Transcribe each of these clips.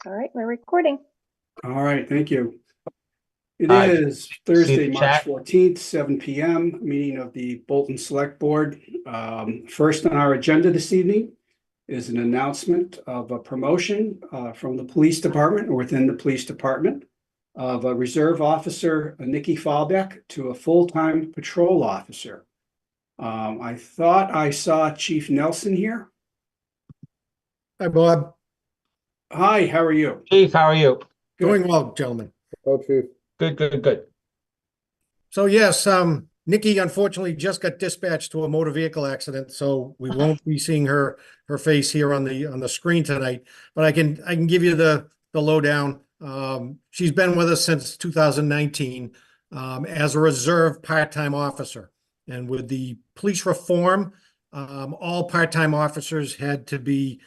All right, we're recording. All right, thank you. It Uh, is see Thursday, the March chat? 14th, 7 p.m., meeting of the Bolton Select Board. First on our agenda this evening is an announcement of a promotion from the police department or within the police department of a reserve officer, Nikki Fallbeck, to a full-time patrol officer. I thought I saw Chief Nelson here. Hi, Bob. Hi, how are you? Chief, how are you? Good. Doing well, gentlemen. Oh, Chief. Good. So yes, Nikki unfortunately just got dispatched to a motor vehicle accident, so we won't be seeing her face here on the screen tonight. But I can give you the lowdown. She's been with us since 2019 as a reserve part-time officer, and with the police reform, all part-time officers had to be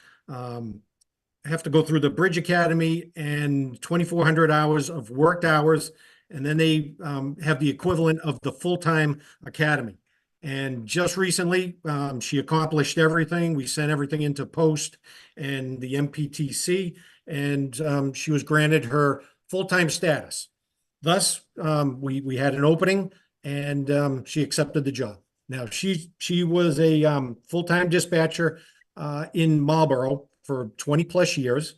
have to go through the Bridge Academy and 2,400 hours of worked hours, and then they have the equivalent of the full-time academy. And just recently, she accomplished everything. We sent everything into post and the MPTC, and she was granted her full-time status. Thus, we had an opening, and she accepted the job. Now, she was a full-time dispatcher in Marlboro for 20 plus years.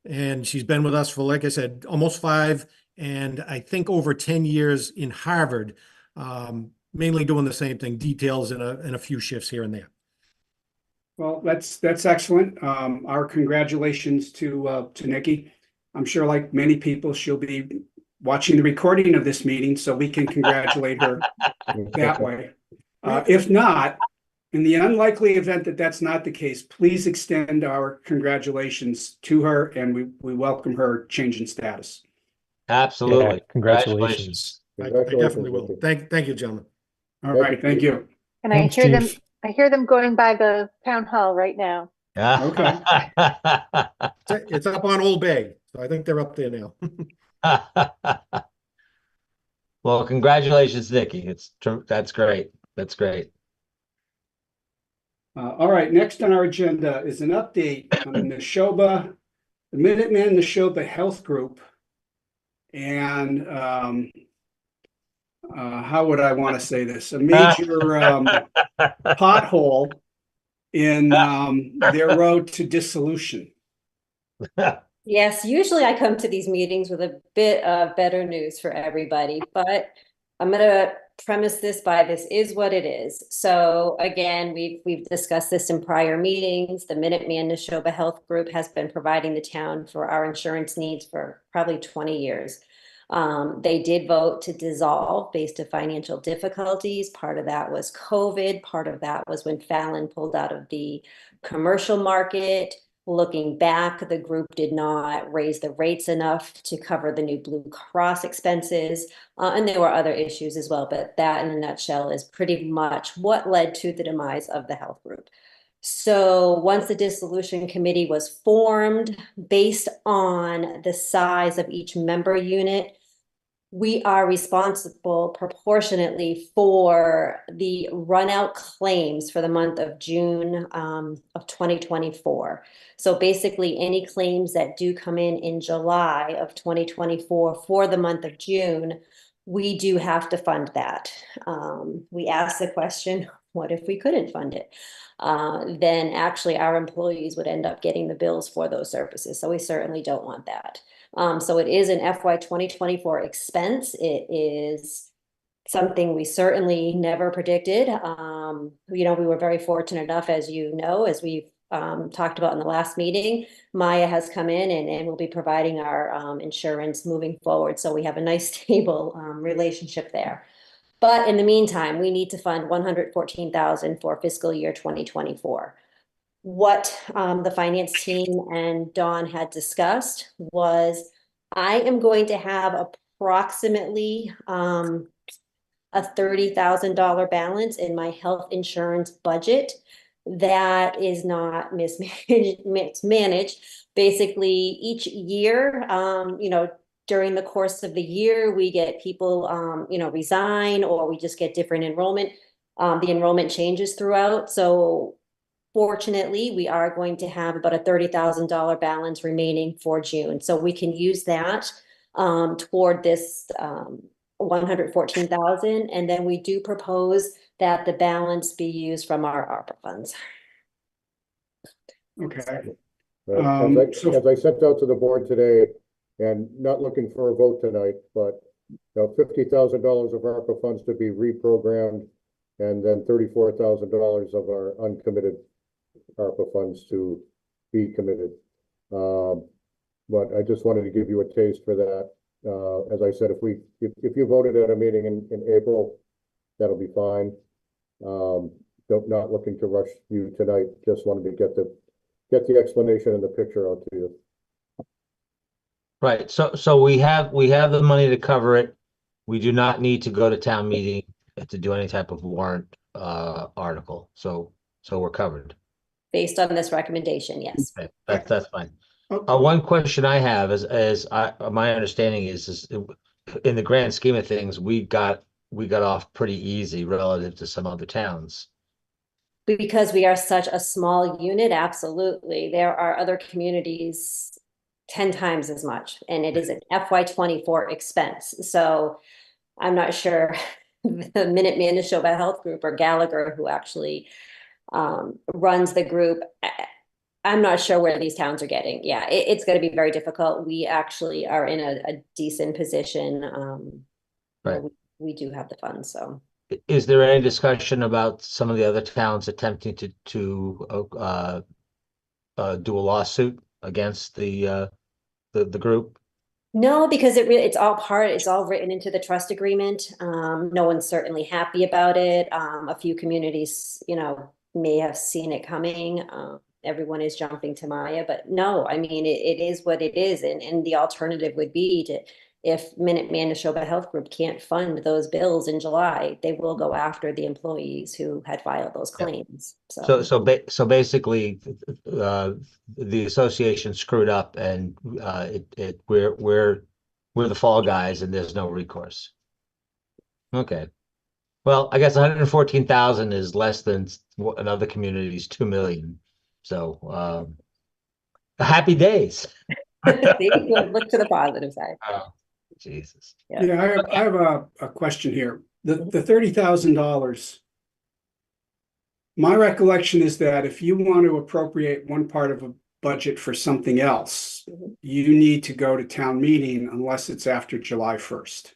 And she's been with us for, like I said, almost 5, and I think over 10 years in Harvard, mainly doing the same thing, details in a few shifts here and there. Well, that's excellent. Our congratulations to Nikki. I'm sure, like many people, she'll be watching the recording of this meeting, so we can congratulate her that way. If not, in the unlikely event that that's not the case, please extend our congratulations to her, and we welcome her change in status. Absolutely. Yeah, Congratulations. I Congratulations, definitely will. Nikki. Thank you, gentlemen. All right, thank you. And Thanks, Chief. I hear them going by the town hall right now. Okay. It's up on Old Bay, so I think they're up there now. Well, congratulations, Nikki. That's great. That's great. All right, next on our agenda is an update on the Neshoba, the Minuteman Neshoba Health Group. And how would I want to say this? A major pothole in their road to dissolution. Yes, usually I come to these meetings with a bit of better news for everybody, but I'm going to premise this by this is what it is. So again, we've discussed this in prior meetings. The Minuteman Neshoba Health Group has been providing the town for our insurance needs for probably 20 years. They did vote to dissolve based on financial difficulties. Part of that was COVID. Part of that was when Fallon pulled out of the commercial market. Looking back, the group did not raise the rates enough to cover the new Blue Cross expenses. And there were other issues as well, but that in a nutshell is pretty much what led to the demise of the health group. So once the dissolution committee was formed based on the size of each member unit, we are responsible proportionately for the run out claims for the month of June of 2024. So basically any claims that do come in July of 2024 for the month of June, we do have to fund that. We asked the question, what if we couldn't fund it? Then actually our employees would end up getting the bills for those services. So we certainly don't want that. So it is an FY 2024 expense. It is something we certainly never predicted. We were very fortunate enough, as you know, as we've talked about in the last meeting, Maya has come in and will be providing our insurance moving forward. So we have a nice stable relationship there. But in the meantime, we need to fund $114,000 for fiscal year 2024. What the finance team and Dawn had discussed was I am going to have approximately a $30,000 balance in my health insurance budget that is not mismanaged. Basically, each year, during the course of the year, we get people, resign, or we just get different enrollment. The enrollment changes throughout. So Fortunately, we are going to have about a $30,000 balance remaining for June, so we can use that toward this 114,000, and then we do propose that the balance be used from our ARPA funds. Okay. As I sent out to the board today, and not looking for a vote tonight, but $50,000 of ARPA funds to be reprogrammed, and then $34,000 of our uncommitted ARPA funds to be committed. But I just wanted to give you a taste for that. As I said, if you voted at a meeting in April, that'll be fine. Not looking to rush you tonight. Just wanted to get the explanation and the picture out to you. Right, so we have the money to cover it. We do not need to go to town meeting to do any type of warrant article, so we're covered. Based on this recommendation, yes. Okay, that's fine. Okay. One question I have is my understanding is in the grand scheme of things, we got off pretty easy relative to some other towns. Because we are such a small unit, absolutely. There are other communities 10 times as much, and it is an FY24 expense. So I'm not sure the Minuteman Neshoba Health Group or Gallagher, who actually runs the group, I'm not sure where these towns are getting. Yeah, it's going to be very difficult. We actually are in a decent position. Right. We do have the funds, so. Is there any discussion about some of the other towns attempting to do a lawsuit against the group? No, because it's all written into the trust agreement. No one's certainly happy about it. A few communities, may have seen it coming. Everyone is jumping to Maya, but no, I mean, it is what it is. And the alternative would be if Minuteman Neshoba Health Group can't fund those bills in July, they will go after the employees who had filed those claims. So basically, the association screwed up, and we're the fall guys, and there's no recourse. Okay. Well, I guess 114,000 is less than another community's 2 million. So happy days. Look to the positive side. Oh, Jesus. Yeah, I have a question here. The $30,000. My recollection is that if you want to appropriate one part of a budget for something else, you need to go to town meeting unless it's after July 1st.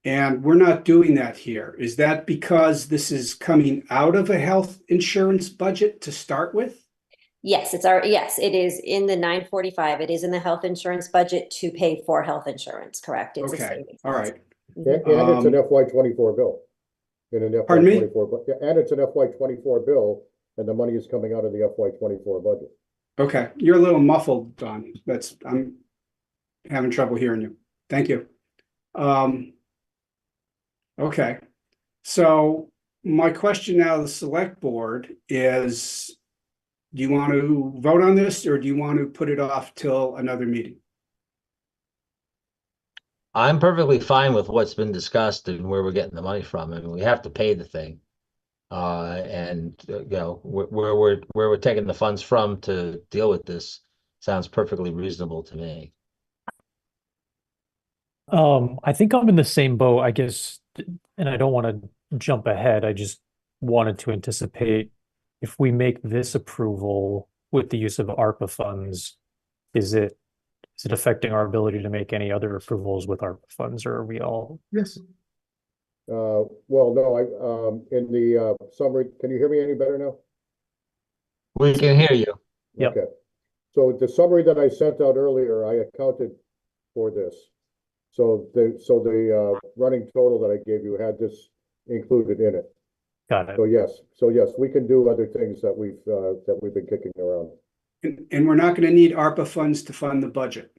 And we're not doing that here. Is that because this is coming out of a health insurance budget to start with? Yes, yes, it is in the 945. It is in the health insurance budget to pay for health insurance, correct? It's a Okay, savings. all right. And it's an FY24 bill. In an Pardon me? FY24, and it's an FY24 bill, and the money is coming out of the FY24 budget. Okay, you're a little muffled, Don. I'm having trouble hearing you. Thank you. Okay, so my question now to the select board is, do you want to vote on this, or do you want to put it off till another meeting? I'm perfectly fine with what's been discussed and where we're getting the money from. I mean, we have to pay the thing. And where we're taking the funds from to deal with this sounds perfectly reasonable to me. I think I'm in the same boat, I guess, and I don't want to jump ahead. I just wanted to anticipate if we make this approval with the use of ARPA funds, is it affecting our ability to make any other approvals with ARPA funds, or are we all? Yes. Well, no, in the summary, can you hear me any better now? We can hear you. Yep. Okay. So the summary that I sent out earlier, I accounted for this. So the running total that I gave you had this included in it. Got it. So yes, we can do other things that we've been kicking around. And we're not going to need ARPA funds to fund the budget.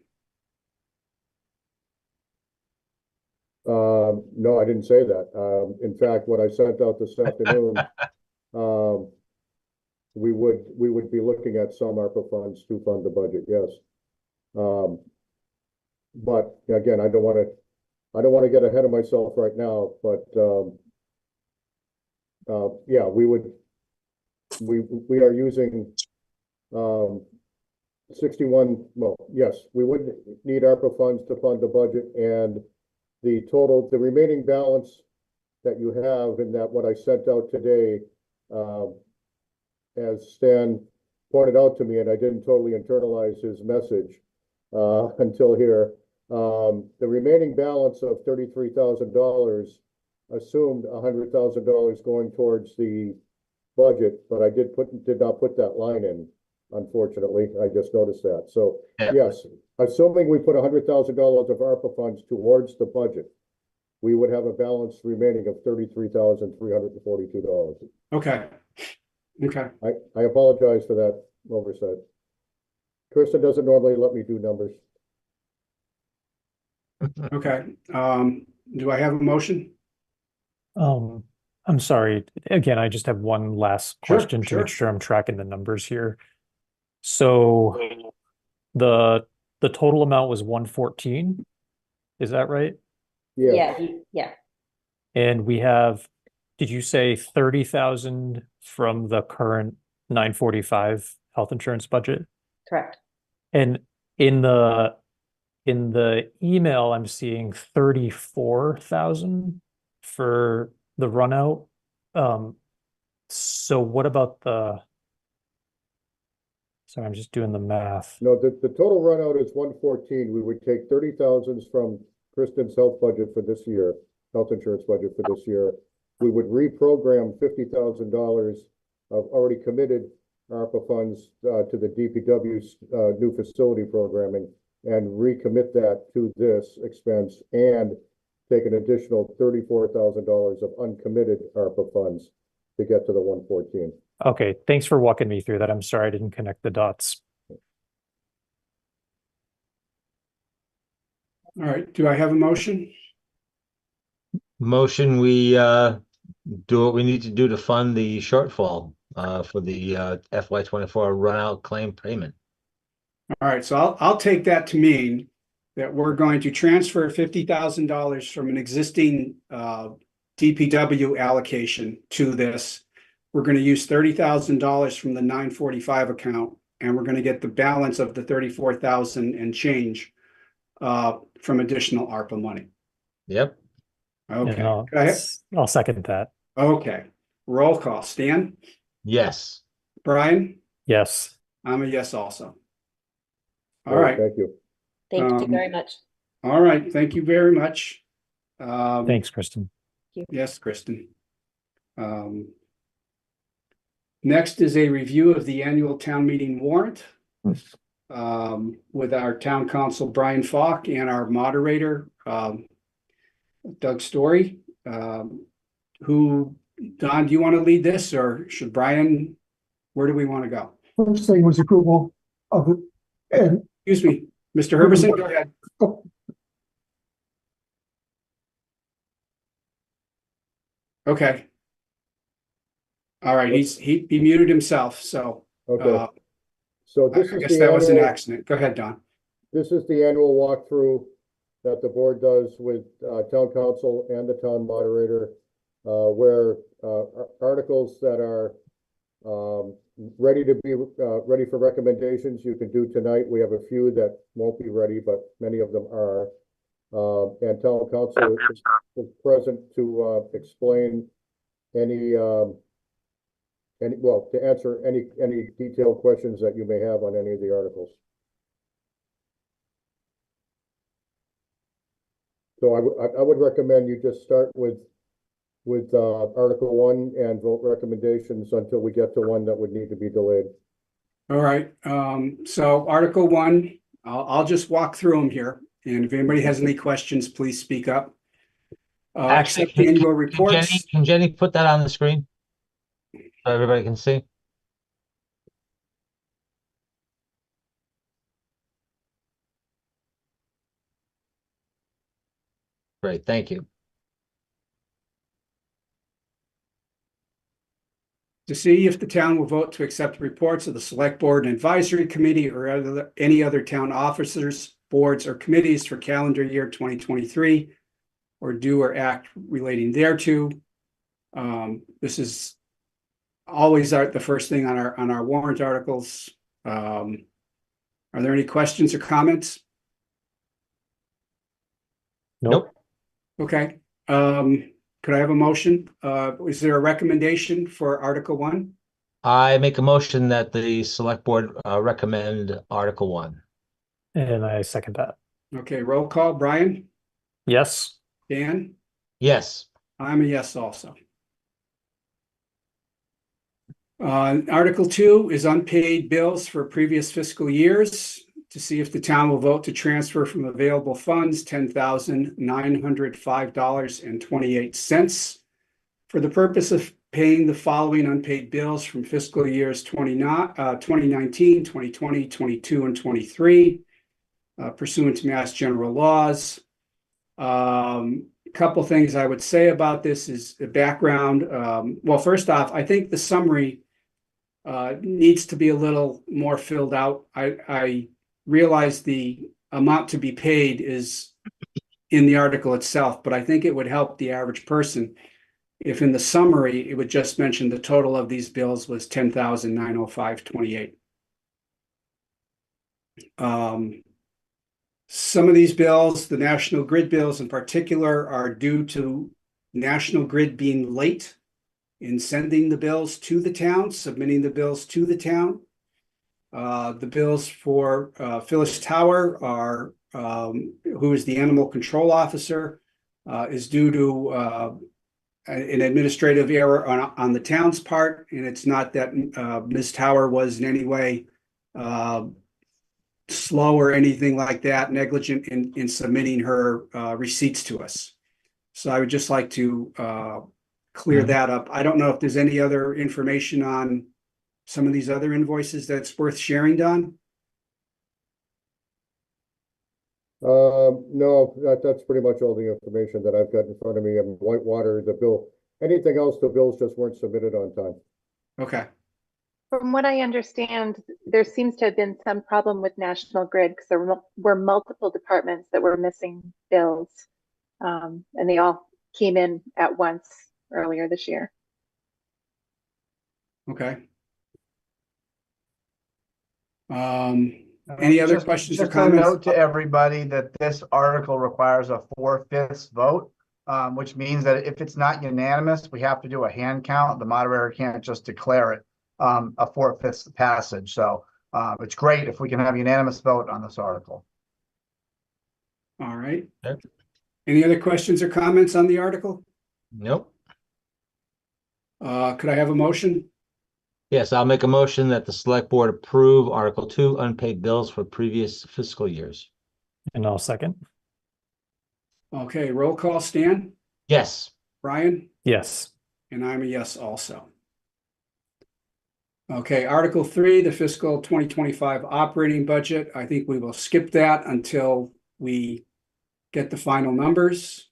No, I didn't say that. In fact, what I sent out this afternoon, we would be looking at some ARPA funds to fund the budget, yes. But again, I don't want to get ahead of myself right now, but yeah, we would we are using, 61, well, yes, we would need ARPA funds to fund the budget, and the remaining balance that you have in that, what I sent out today, as Stan pointed out to me, and I didn't totally internalize his message, until here, the remaining balance of $33,000 assumed $100,000 going towards the budget, but I did not put that line in. Unfortunately, I just noticed that. So Yeah. yes, assuming we put $100,000 of ARPA funds towards the budget, we would have a balance remaining of $33,342. Okay. Okay. I apologize for that oversight. Kristen doesn't normally let me do numbers. Okay. Do I have a motion? I'm sorry. Again, I just have one last Sure, question to sure. make sure I'm tracking the numbers here. So the total amount was 114. Is that right? Yeah, Yeah. And we have, did you say 30,000 from the current 945 health insurance budget? Correct. And in the email, I'm seeing 34,000 for the run out. So what about sorry, I'm just doing the math. no, the total run out is 114. We would take 30,000 from Kristen's health budget for this year, health insurance budget for this year. We would reprogram $50,000 of already committed ARPA funds to the DPW's new facility programming, and recommit that to this expense, and take an additional $34,000 of uncommitted ARPA funds to get to the 114. Okay, thanks for walking me through that. I'm sorry I didn't connect the dots. All right. Do I have a motion? Motion, we do what we need to do to fund the shortfall for the FY24 run out claim payment. All right. So I'll take that to mean that we're going to transfer $50,000 from an existing DPW allocation to this. We're going to use $30,000 from the 945 account, and we're going to get the balance of the 34,000 and change from additional ARPA money. Yep. Okay. And I'll, Go ahead. I'll second that. Okay. Roll call. Stan? Yes. Brian? Yes. I'm a yes also. All right. Thank you. Thank you very much. All right. Thank you very much. Thanks, Kristen. Yes, Kristen. Next is a review of the annual town meeting warrant with our town council, Brian Falk, and our moderator, Doug Story. Don, do you want to lead this, or should Brian? Where do we want to go? First thing was approval of it, and Excuse me, Mr. Herberson, go ahead. Okay. All right, he muted himself, so Okay, so I this is guess the that was an annual, accident. Go ahead, Don. this is the annual walkthrough that the board does with town council and the town moderator, where articles that are ready to be ready for recommendations you can do tonight. We have a few that won't be ready, but many of them are. And town council is present to explain any well, to answer any detailed questions that you may have on any of the articles. So I would recommend you just start with Article 1 and vote recommendations until we get to one that would need to be delayed. All right, so Article 1, I'll just walk through them here, and if anybody has any questions, please speak up. Actually, Accept annual reports. Can Jenny put that on the screen? So everybody can see? Great, thank you. To see if the town will vote to accept reports of the select board and advisory committee or any other town officers, boards, or committees for calendar year 2023, or do or act relating thereto. This is always are the first thing on our warrant articles. Are there any questions or comments? Nope. Okay, could I have a motion? Is there a recommendation for Article 1? I make a motion that the select board recommend Article 1. And I second that. Okay, roll call. Brian? Yes. Dan? Yes. I'm a yes also. Article 2 is unpaid bills for previous fiscal years, to see if the town will vote to transfer from available funds $10,905.28 for the purpose of paying the following unpaid bills from fiscal years 2019, 2020, 22, and 23 pursuant to Mass General laws. A couple things I would say about this is the background. Well, first off, I think the summary needs to be a little more filled out. I realize the amount to be paid is in the article itself, but I think it would help the average person if in the summary, it would just mention the total of these bills was $10,905.28. Some of these bills, the National Grid bills in particular, are due to National Grid being late in sending the bills to the town, submitting the bills to the town. The bills for Phyllis Tower are, who is the animal control officer, is due to an administrative error on the town's part, and it's not that Ms. Tower was in any way slow or anything like that, negligent in submitting her receipts to us. So I would just like to clear that up. I don't know if there's any other information on some of these other invoices that's worth sharing, Don? No, that's pretty much all the information that I've got in front of me. And Whitewater, the bill, anything else, the bills just weren't submitted on time. Okay. From what I understand, there seems to have been some problem with National Grid because there were multiple departments that were missing bills, and they all came in at once earlier this year. Okay. Any other questions or Just a comments? note to everybody that this article requires a 4/5 vote, which means that if it's not unanimous, we have to do a hand count. The moderator can't just declare it a 4/5 passage. So it's great if we can have unanimous vote on this article. All right. Yep. Any other questions or comments on the article? Nope. Could I have a motion? Yes, I'll make a motion that the select board approve Article 2 unpaid bills for previous fiscal years. And I'll second. Okay, roll call. Stan? Yes. Brian? Yes. And I'm a yes also. Okay, Article 3, the fiscal 2025 operating budget. I think we will skip that until we get the final numbers.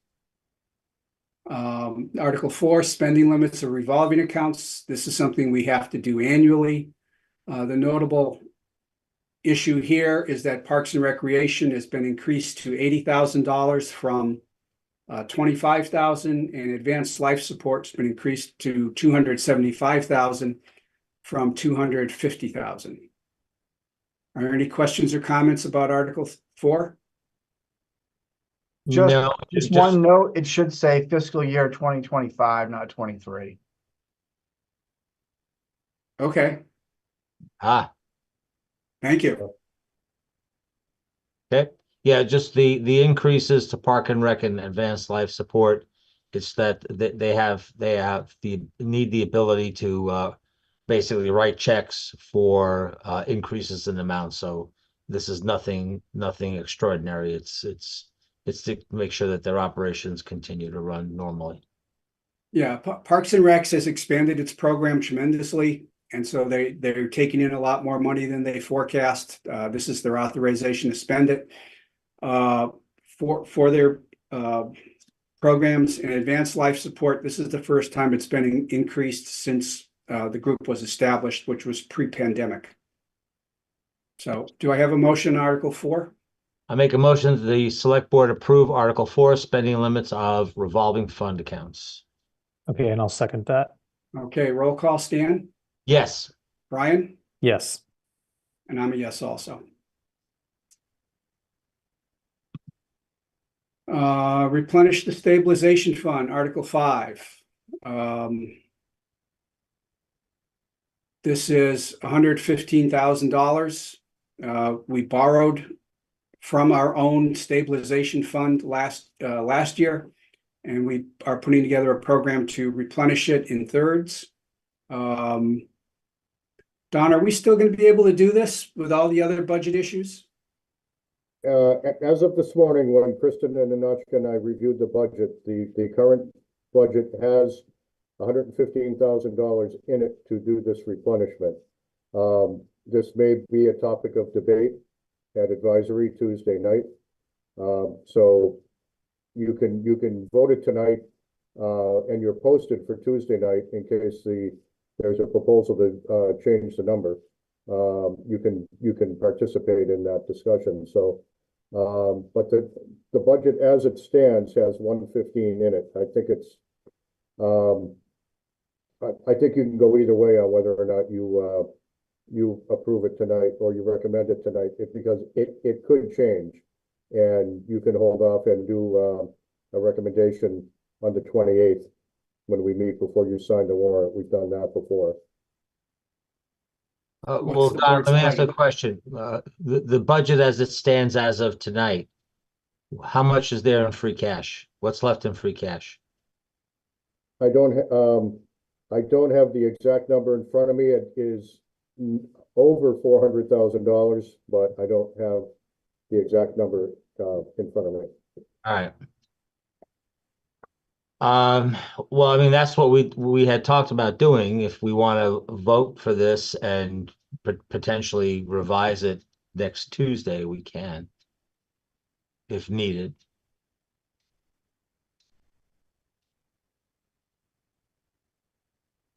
Article 4, spending limits of revolving accounts. This is something we have to do annually. The notable issue here is that Parks and Recreation has been increased to $80,000 from $25,000, and Advanced Life Support's been increased to $275,000 from $250,000. Are there any questions or comments about Article 4? Just, No, just one note, it should say fiscal year 2025, not 23. Okay, Ah, thank you. okay. Yeah, just the increases to Park and Rec and Advanced Life Support. It's that they need the ability to basically write checks for increases in amount. So this is nothing extraordinary. It's to make sure that their operations continue to run normally. Yeah, Parks and Recs has expanded its program tremendously, and so they're taking in a lot more money than they forecast. This is their authorization to spend it for their programs and Advanced Life Support. This is the first time it's been increased since the group was established, which was pre-pandemic. So, do I have a motion on Article 4? I make a motion that the select board approve Article 4 spending limits of revolving fund accounts. Okay, and I'll second that. Okay, roll call, Stan, Yes. Brian, Yes. and I'm a yes also. Replenish the stabilization fund, Article 5. This is $115,000. We borrowed from our own stabilization fund last year, and we are putting together a program to replenish it in thirds. Don, are we still going to be able to do this with all the other budget issues? As of this morning, when Kristen and Anoushka and I reviewed the budget, the current budget has $115,000 in it to do this replenishment. This may be a topic of debate at advisory Tuesday night. So you can vote it tonight, and you're posted for Tuesday night in case there's a proposal to change the number. You can participate in that discussion. So, but the budget as it stands has 115 in it. I think it's I think you can go either way on whether or not you approve it tonight or you recommend it tonight, because it could change, and you can hold off and do a recommendation on the 28th when we meet before you sign the warrant. We've done that before. Well, What's the Don, board's let me ask you a pleasure? question. The budget as it stands as of tonight, how much is there in free cash? What's left in free cash? I don't have the exact number in front of me. It is over $400,000, but I don't have the exact number in front of me. All right. Well, I mean, that's what we had talked about doing. If we want to vote for this and potentially revise it next Tuesday, we can, if needed.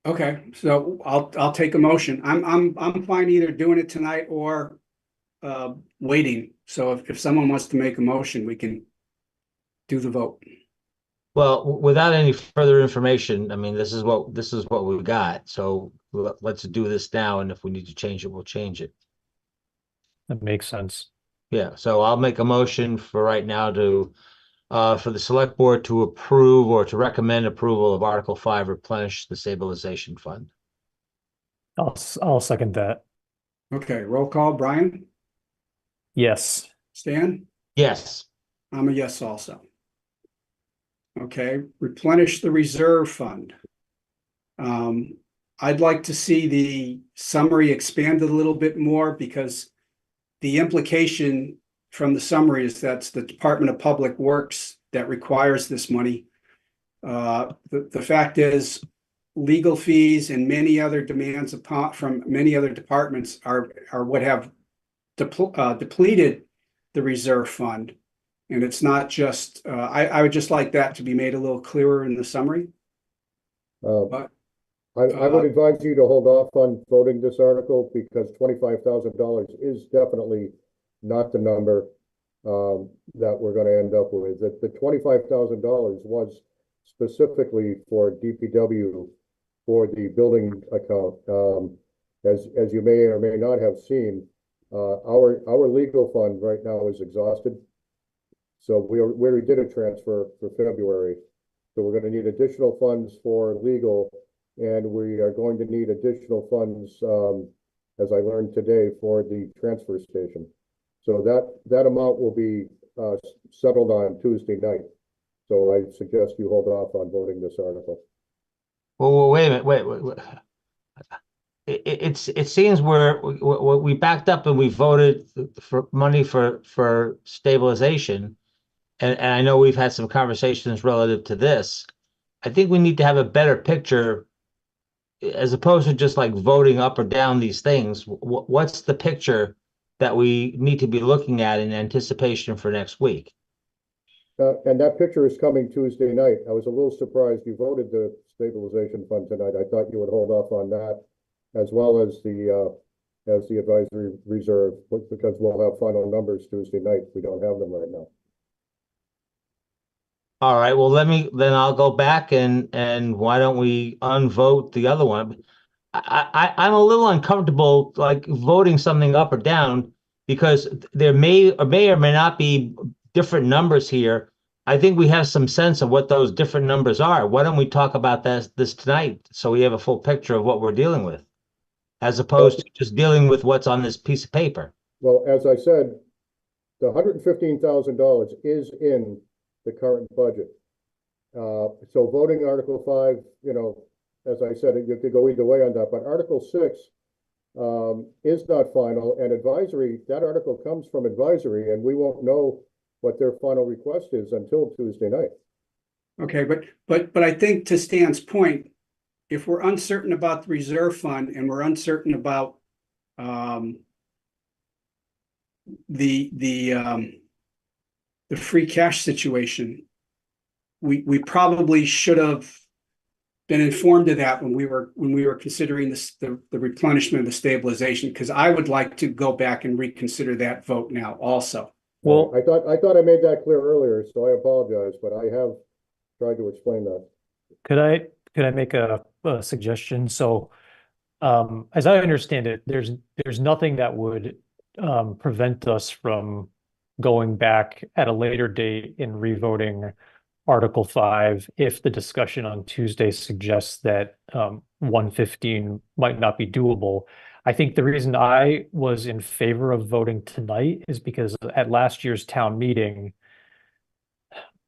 Okay, so I'll take a motion. I'm fine either doing it tonight or waiting. So if someone wants to make a motion, we can do the vote. Well, without any further information, I mean, this is what we got. So let's do this now, and if we need to change it, we'll change it. That makes sense. Yeah, so I'll make a motion for right now to for the select board to approve or to recommend approval of Article 5, replenish the stabilization fund. I'll second that. Okay, roll call, Brian, Yes. Stan, Yes. I'm a yes also. Okay, replenish the reserve fund. I'd like to see the summary expanded a little bit more, because the implication from the summary is that's the Department of Public Works that requires this money. The fact is, legal fees and many other demands from many other departments are what have depleted the reserve fund. And it's not just, I would just like that to be made a little clearer in the summary. But I would advise you to hold off on voting this article, because $25,000 is definitely not the number that we're going to end up with. The $25,000 was specifically for DPW for the building account. As you may or may not have seen, our legal fund right now is exhausted. So we already did a transfer for February. So we're going to need additional funds for legal, and we are going to need additional funds, as I learned today, for the transfer station. So that amount will be settled on Tuesday night. So I suggest you hold off on voting this article. Well, wait a minute. Wait. It seems we backed up and we voted for money for stabilization. And I know we've had some conversations relative to this. I think we need to have a better picture, as opposed to just like voting up or down these things. What's the picture that we need to be looking at in anticipation for next week? And that picture is coming Tuesday night. I was a little surprised you voted the stabilization fund tonight. I thought you would hold off on that, as well as the advisory reserve, because we'll have final numbers Tuesday night. We don't have them right now. All right, well, then I'll go back and why don't we unvote the other one? I'm a little uncomfortable like voting something up or down because there may or may not be different numbers here. I think we have some sense of what those different numbers are. Why don't we talk about this tonight so we have a full picture of what we're dealing with, as opposed to just dealing with what's on this piece of paper? Well, as I said, the $115,000 is in the current budget. So voting Article 5, as I said, you could go either way on that, but Article 6 is not final, and advisory, that article comes from advisory, and we won't know what their final request is until Tuesday night. Okay, but I think to Stan's point, if we're uncertain about the reserve fund and we're uncertain about the free cash situation, we probably should have been informed of that when we were considering the replenishment of the stabilization, because I would like to go back and reconsider that vote now also. Well, I thought I made that clear earlier, so I apologize, but I have tried to explain that. could I make a suggestion? So, as I understand it, there's nothing that would prevent us from going back at a later date and revoting Article 5 if the discussion on Tuesday suggests that 115 might not be doable. I think the reason I was in favor of voting tonight is because at last year's town meeting,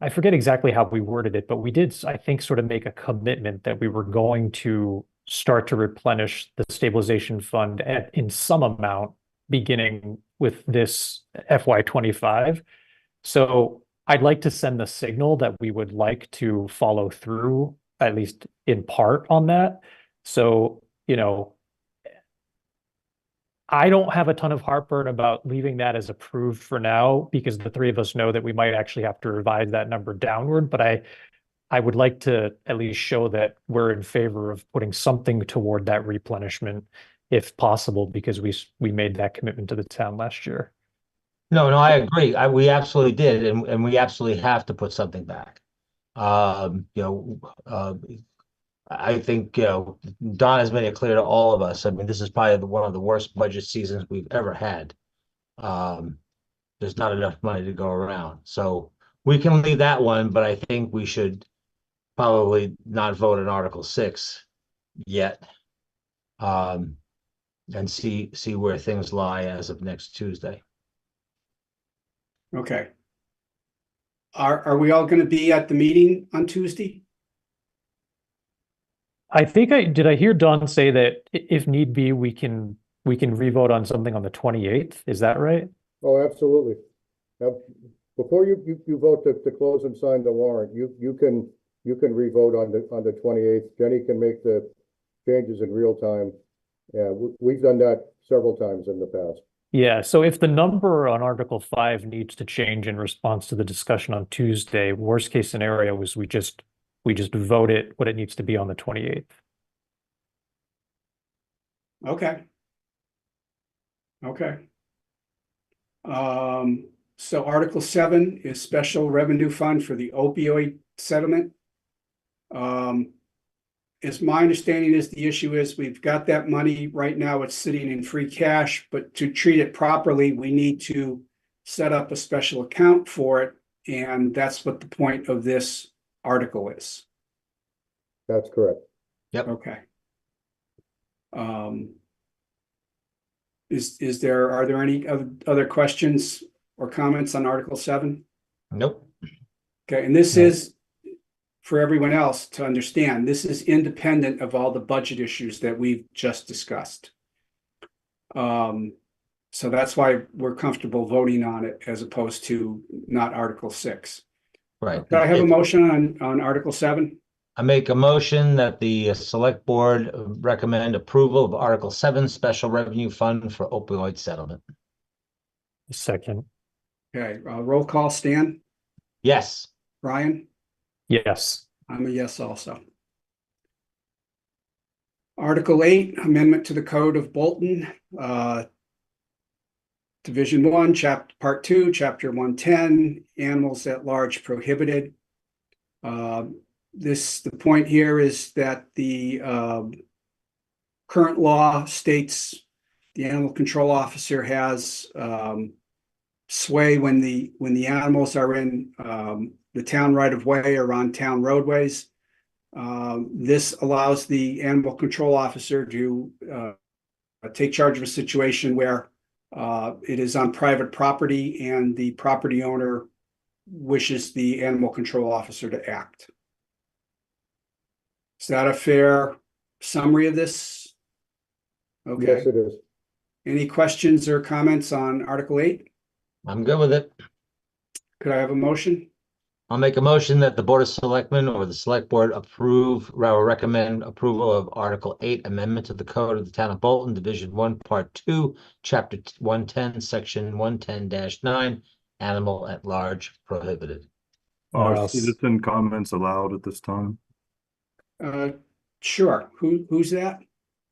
I forget exactly how we worded it, but we did, I think, sort of make a commitment that we were going to start to replenish the stabilization fund in some amount beginning with this FY25. So I'd like to send the signal that we would like to follow through, at least in part, on that. So, I don't have a ton of heartburn about leaving that as approved for now, because the three of us know that we might actually have to revise that number downward. But I would like to at least show that we're in favor of putting something toward that replenishment, if possible, because we made that commitment to the town last year. No, I agree. We absolutely did, and we absolutely have to put something back. I think, Don has made it clear to all of us. I mean, this is probably one of the worst budget seasons we've ever had. There's not enough money to go around. So we can leave that one, but I think we should probably not vote on Article 6 yet. And see where things lie as of next Tuesday. Okay. Are we all going to be at the meeting on Tuesday? I think did I hear Don say that if need be, we can revote on something on the 28th? Is that right? Oh, absolutely. Now, before you vote to close and sign the warrant, you can revote on the 28th. Jenny can make the changes in real time. Yeah, we've done that several times in the past. Yeah, so if the number on Article 5 needs to change in response to the discussion on Tuesday, worst case scenario is we just vote it what it needs to be on the 28th. Okay. So Article 7 is special revenue fund for the opioid settlement. As my understanding is, the issue is we've got that money right now, it's sitting in free cash, but to treat it properly, we need to set up a special account for it. And that's what the point of this article is. That's correct. Yep. Okay. Are there any other questions or comments on Article 7? Nope. Okay, and this is, for everyone else to understand, this is independent of all the budget issues that we've just discussed. So that's why we're comfortable voting on it as opposed to not Article 6. Right. Do I have a motion on Article 7? I make a motion that the select board recommend approval of Article 7 Special Revenue Fund for opioid settlement. Second. Okay, roll call. Stan? Yes. Brian? Yes. I'm a yes also. Article 8, amendment to the Code of Bolton, Division 1, Part 2, Chapter 110, Animals at Large Prohibited. The point here is that the current law states the animal control officer has sway when the animals are in the town right of way or on town roadways. This allows the animal control officer to take charge of a situation where it is on private property and the property owner wishes the animal control officer to act. Is that a fair summary of this? Okay. Yes, it is. Any questions or comments on Article 8? I'm good with it. Could I have a motion? I'll make a motion that the Board of Selectmen or the Select Board approve or recommend approval of Article 8, Amendment to the Code of the Town of Bolton, Division 1, Part 2, Chapter 110, Section 110-9, Animal at Large Prohibited. I'll Are s- citizen comments allowed at this time? Sure. Who's that?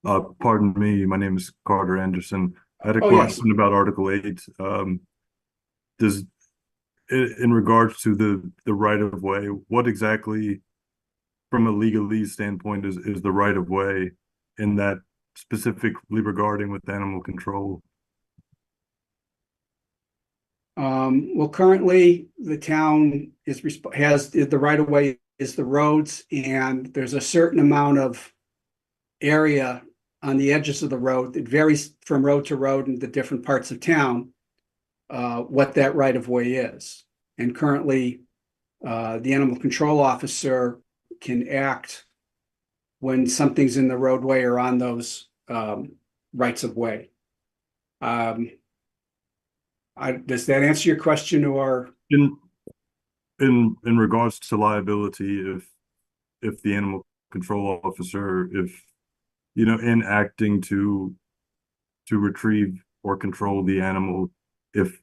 Pardon me, my name is Carter Anderson. I had a Oh, yes. question about Article 8. In regards to the right of way, what exactly, from a legalese standpoint, is the right of way in that specifically regarding with animal control? Well, currently the town has the right of way is the roads, and there's a certain amount of area on the edges of the road. It varies from road to road in the different parts of town, what that right of way is. And currently, the animal control officer can act when something's in the roadway or on those rights of way. Does that answer your question, or? In regards to liability, if the animal control officer, if in acting to retrieve or control the animal, if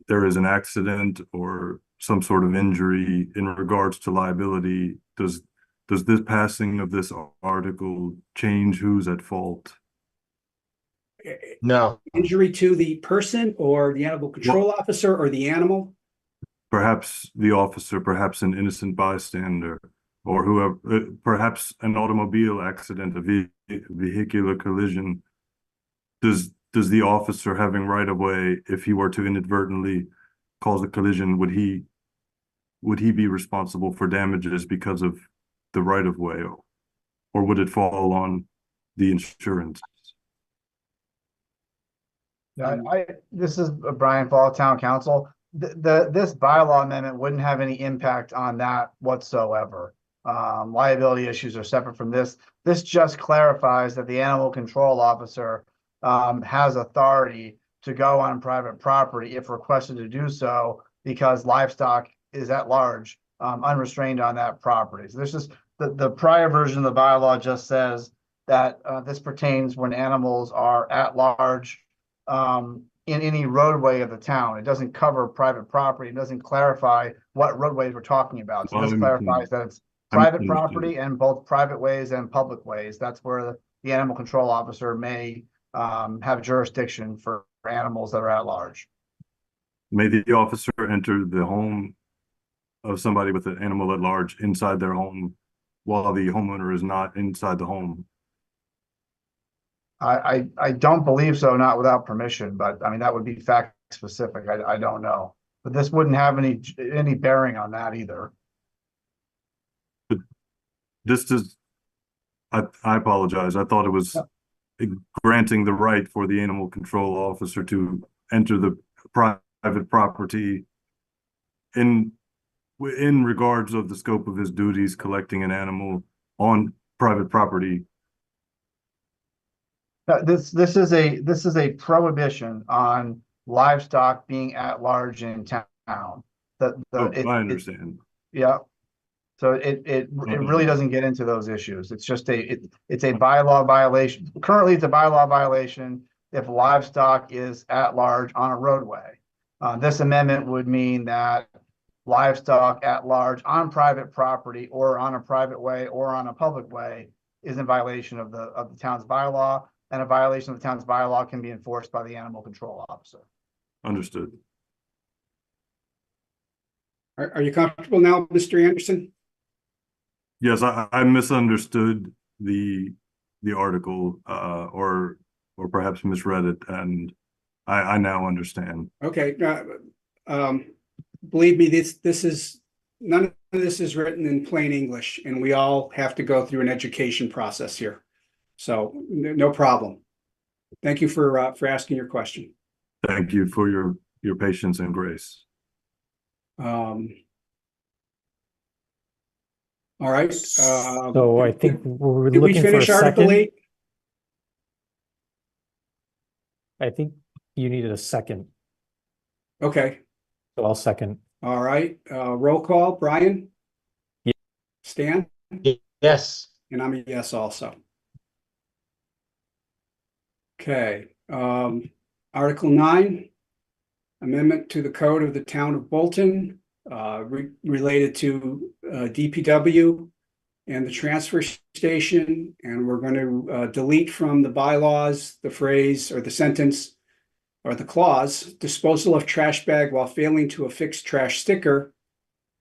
there is an accident or some sort of injury in regards to liability, does this passing of this article change who's at fault? No, Injury to the person or the animal control officer or the animal? Perhaps the officer, perhaps an innocent bystander, or whoever, perhaps an automobile accident, a vehicular collision. Does the officer having right of way, if he were to inadvertently cause a collision, would he be responsible for damages because of the right of way, or would it fall on the insurance? This is Brian Fall, Town Council. This bylaw amendment wouldn't have any impact on that whatsoever. Liability issues are separate from this. This just clarifies that the animal control officer has authority to go on private property if requested to do so, because livestock is at large, unrestrained on that property. So this is the prior version of the bylaw just says that this pertains when animals are at large in any roadway of the town. It doesn't cover private property. It doesn't clarify what roadways we're talking about. So this clarifies that it's private property and both private ways and public ways. That's where the animal control officer may have jurisdiction for animals that are at large. May the officer enter the home of somebody with an animal at large inside their home while the homeowner is not inside the home? I don't believe so, not without permission, but I mean, that would be fact specific. I don't know, but this wouldn't have any bearing on that either. This is, I apologize. I thought it was granting the right for the animal control officer to enter the private property in regards of the scope of his duties, collecting an animal on private property. This is a prohibition on livestock being at large in town. I understand. Yeah. So it really doesn't get into those issues. It's just it's a bylaw violation. Currently, it's a bylaw violation if livestock is at large on a roadway. This amendment would mean that livestock at large on private property or on a private way or on a public way is in violation of the town's bylaw, and a violation of the town's bylaw can be enforced by the animal control officer. Understood. Are you comfortable now, Mr. Anderson? Yes, I misunderstood the article, or perhaps misread it, and I now understand. Okay, believe me, this is, none of this is written in plain English, and we all have to go through an education process here. So no problem. Thank you for asking your question. Thank you for your patience and grace. All right. So I think we're Did we looking for a finish Article second. 8? I think you needed a second, Okay. so I'll second. All right. Roll call. Brian? Yeah. Stan? Yes. And I'm a yes also. Okay. Article 9, amendment to the code of the town of Bolton, related to DPW and the transfer station. And we're going to delete from the bylaws the phrase or the sentence or the clause, disposal of trash bag while failing to affix trash sticker,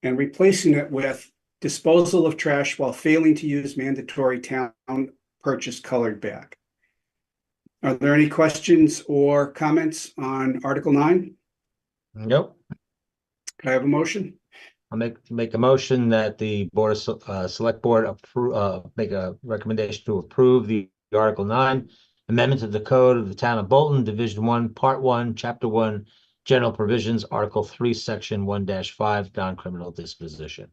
and replacing it with disposal of trash while failing to use mandatory town purchase colored bag. Are there any questions or comments on Article 9? Nope. Can I have a motion? I'll make a motion that the Board of Select Board make a recommendation to approve the Article 9 amendment to the Code of the Town of Bolton, Division 1, Part 1, Chapter 1, General Provisions, Article 3, Section 1-5, non-criminal disposition.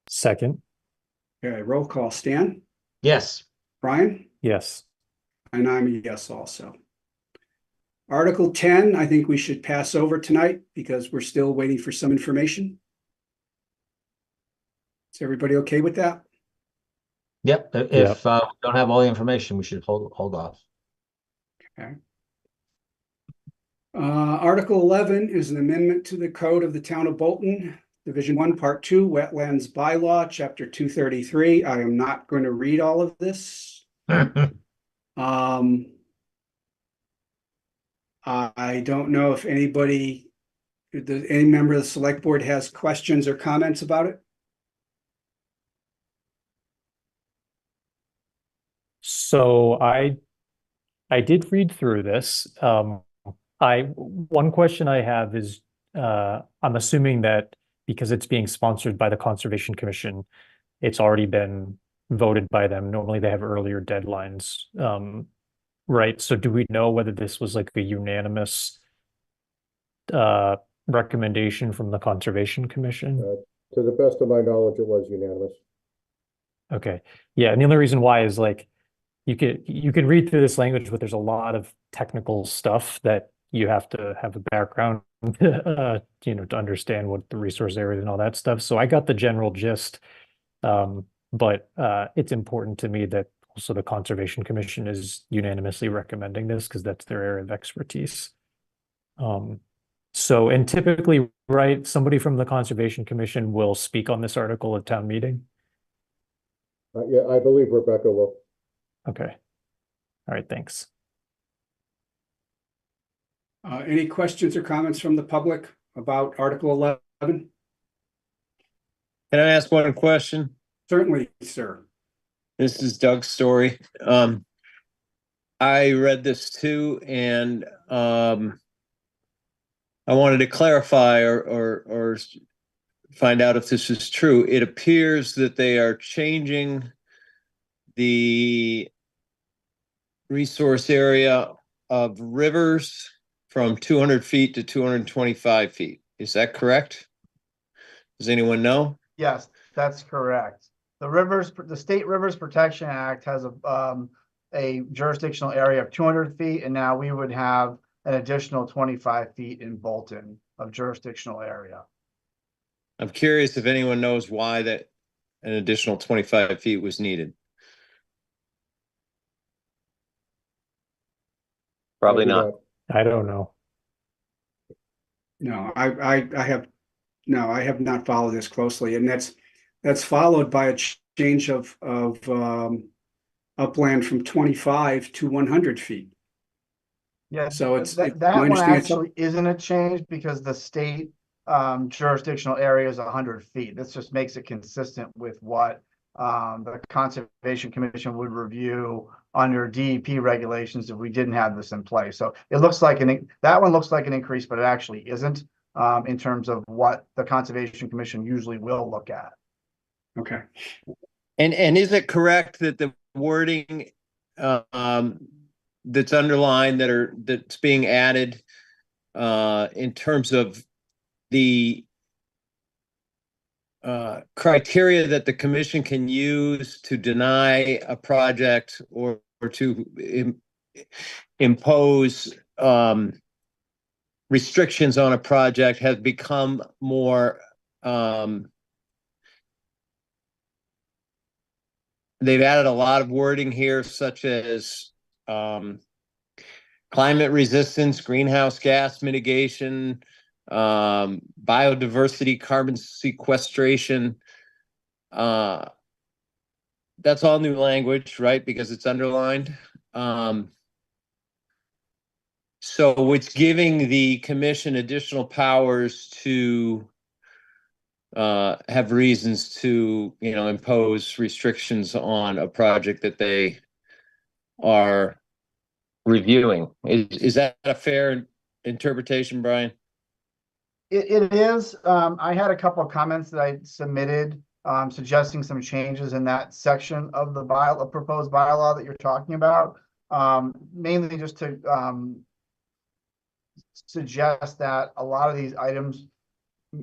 Second, Okay, roll call. Stan? Yes. Brian? yes. And I'm a yes also. Article 10, I think we should pass over tonight because we're still waiting for some information. Is everybody okay with that? Yep. If we don't have all the information, we should hold off. Okay. Article 11 is an amendment to the Code of the Town of Bolton, Division 1, Part 2, Wetlands Bylaw, Chapter 233. I am not going to read all of this. I don't know if any member of the select board has questions or comments about it. So I did read through this. One question I have is, I'm assuming that because it's being sponsored by the Conservation Commission, it's already been voted by them. Normally they have earlier deadlines. Right. So do we know whether this was like a unanimous recommendation from the Conservation Commission? To the best of my knowledge, it was unanimous. Okay. Yeah, and the only reason why is like you can read through this language, but there's a lot of technical stuff that you have to have a background to understand what the resource areas and all that stuff. So I got the general gist. But it's important to me that also the Conservation Commission is unanimously recommending this because that's their area of expertise. So, and typically, right, somebody from the Conservation Commission will speak on this article at town meeting. Yeah, I believe Rebecca will. Okay. All right, thanks. Any questions or comments from the public about Article 11? Can I ask one question? Certainly, sir. This is Doug's story. I read this too, and I wanted to clarify or find out if this is true. It appears that they are changing the resource area of rivers from 200 feet to 225 feet. Is that correct? Does anyone know? Yes, that's correct. The State Rivers Protection Act has a jurisdictional area of 200 feet, and now we would have an additional 25 feet in Bolton of jurisdictional area. I'm curious if anyone knows why that an additional 25 feet was needed. Probably not. I don't know. No, I have not followed this closely, and that's followed by a change of upland from 25 to 100 feet. Yeah, So that one actually isn't a change because the state jurisdictional area is 100 feet. This just makes it consistent with what the Conservation Commission would review under DEP regulations if we didn't have this in place. So it looks like that one looks like an increase, but it actually isn't in terms of what the Conservation Commission usually will look at. Okay. And is it correct that the wording that's underlined that's being added in terms of the criteria that the commission can use to deny a project or to impose restrictions on a project has become more they've added a lot of wording here, such as climate resistance, greenhouse gas mitigation, biodiversity, carbon sequestration. That's all new language, right? Because it's underlined. So it's giving the commission additional powers to have reasons to, impose restrictions on a project that they are reviewing. Is that a fair interpretation, Brian? It is. I had a couple of comments that I submitted suggesting some changes in that section of the proposed bylaw that you're talking about. Mainly just to suggest that a lot of these items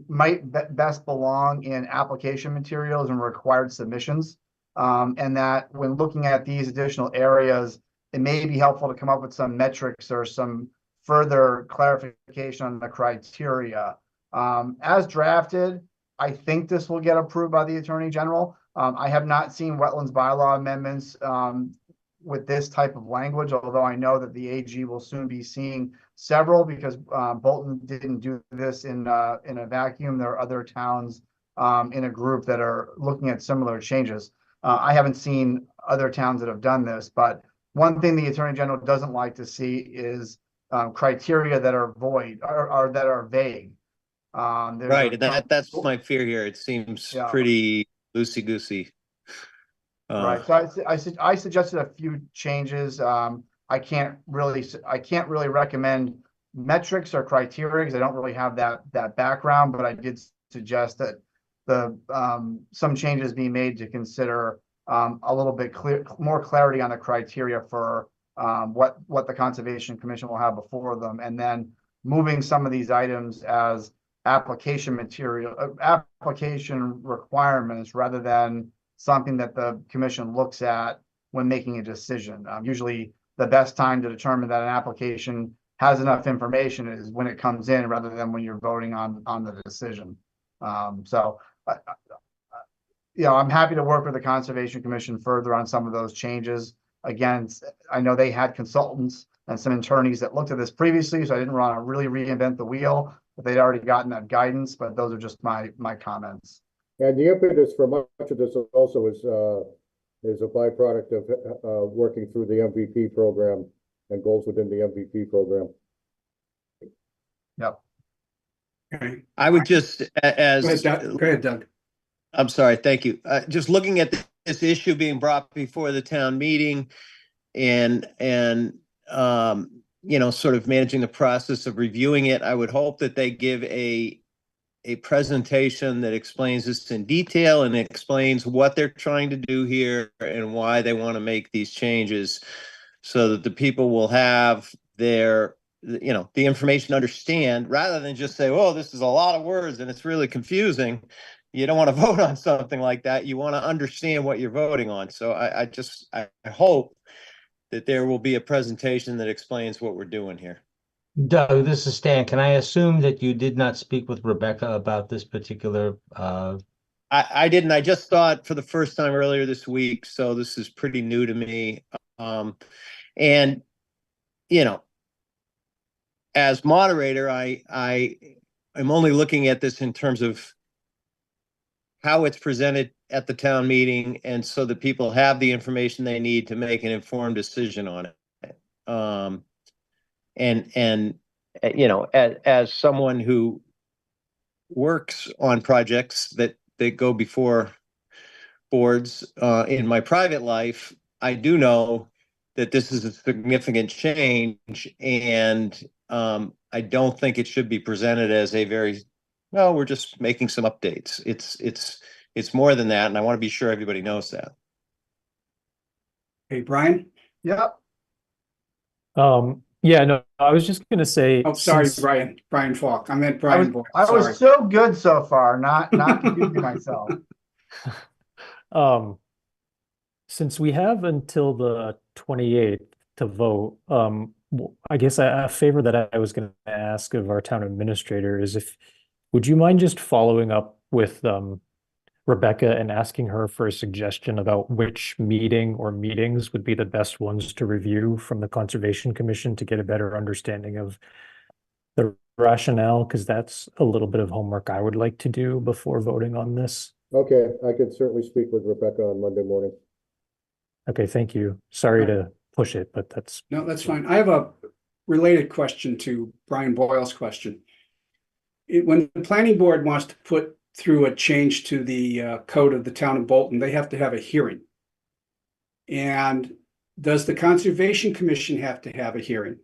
might best belong in application materials and required submissions. And that when looking at these additional areas, it may be helpful to come up with some metrics or some further clarification on the criteria. As drafted, I think this will get approved by the Attorney General. I have not seen wetlands bylaw amendments with this type of language, although I know that the AG will soon be seeing several because Bolton didn't do this in a vacuum. There are other towns in a group that are looking at similar changes. I haven't seen other towns that have done this, but one thing the Attorney General doesn't like to see is criteria that are void or that are vague. Right, and that's my fear here. It seems pretty loosey-goosey. Right. So I suggested a few changes. I can't really recommend metrics or criteria because I don't really have that background, but I did suggest that some changes be made to consider a little bit more clarity on the criteria for what the Conservation Commission will have before them, and then moving some of these items as application requirements rather than something that the commission looks at when making a decision. Usually the best time to determine that an application has enough information is when it comes in rather than when you're voting on the decision. So I'm happy to work with the Conservation Commission further on some of those changes. Again, I know they had consultants and some attorneys that looked at this previously, so I didn't want to really reinvent the wheel, but they'd already gotten that guidance, but those are just my comments. And the impetus for much of this also is a byproduct of working through the MVP program and goals within the MVP program. Yep. Okay. I would just, Go ahead, Doug. I'm sorry, thank you. Just looking at this issue being brought before the town meeting and sort of managing the process of reviewing it, I would hope that they give a presentation that explains this in detail and explains what they're trying to do here and why they want to make these changes so that the people will have the information to understand rather than just say, oh, this is a lot of words and it's really confusing. You don't want to vote on something like that. You want to understand what you're voting on. So I hope that there will be a presentation that explains what we're doing here. Doug, this is Stan. Can I assume that you did not speak with Rebecca about this particular? I didn't. I just saw it for the first time earlier this week, so this is pretty new to me. And as moderator, I am only looking at this in terms of how it's presented at the town meeting, and so that people have the information they need to make an informed decision on it. And as someone who works on projects that go before boards in my private life, I do know that this is a significant change, and I don't think it should be presented as a very, well, we're just making some updates. It's more than that, and I want to be sure everybody knows that. Hey, Brian? Yep. Yeah, no, I was just gonna say, Oh, sorry, since- Brian Falk. I meant I Brian Boyle. I Sorry. was so good so far, not confusing myself. Um, since we have until the 28th to vote, I guess a favor that I was going to ask of our town administrator is would you mind just following up with Rebecca and asking her for a suggestion about which meeting or meetings would be the best ones to review from the Conservation Commission to get a better understanding of the rationale, because that's a little bit of homework I would like to do before voting on this. Okay, I could certainly speak with Rebecca on Monday morning. Okay, thank you. Sorry Right. to push it, but that's No, that's fine. I have a related question to Brian Boyle's question. When the planning board wants to put through a change to the code of the town of Bolton, they have to have a hearing. And does the Conservation Commission have to have a hearing?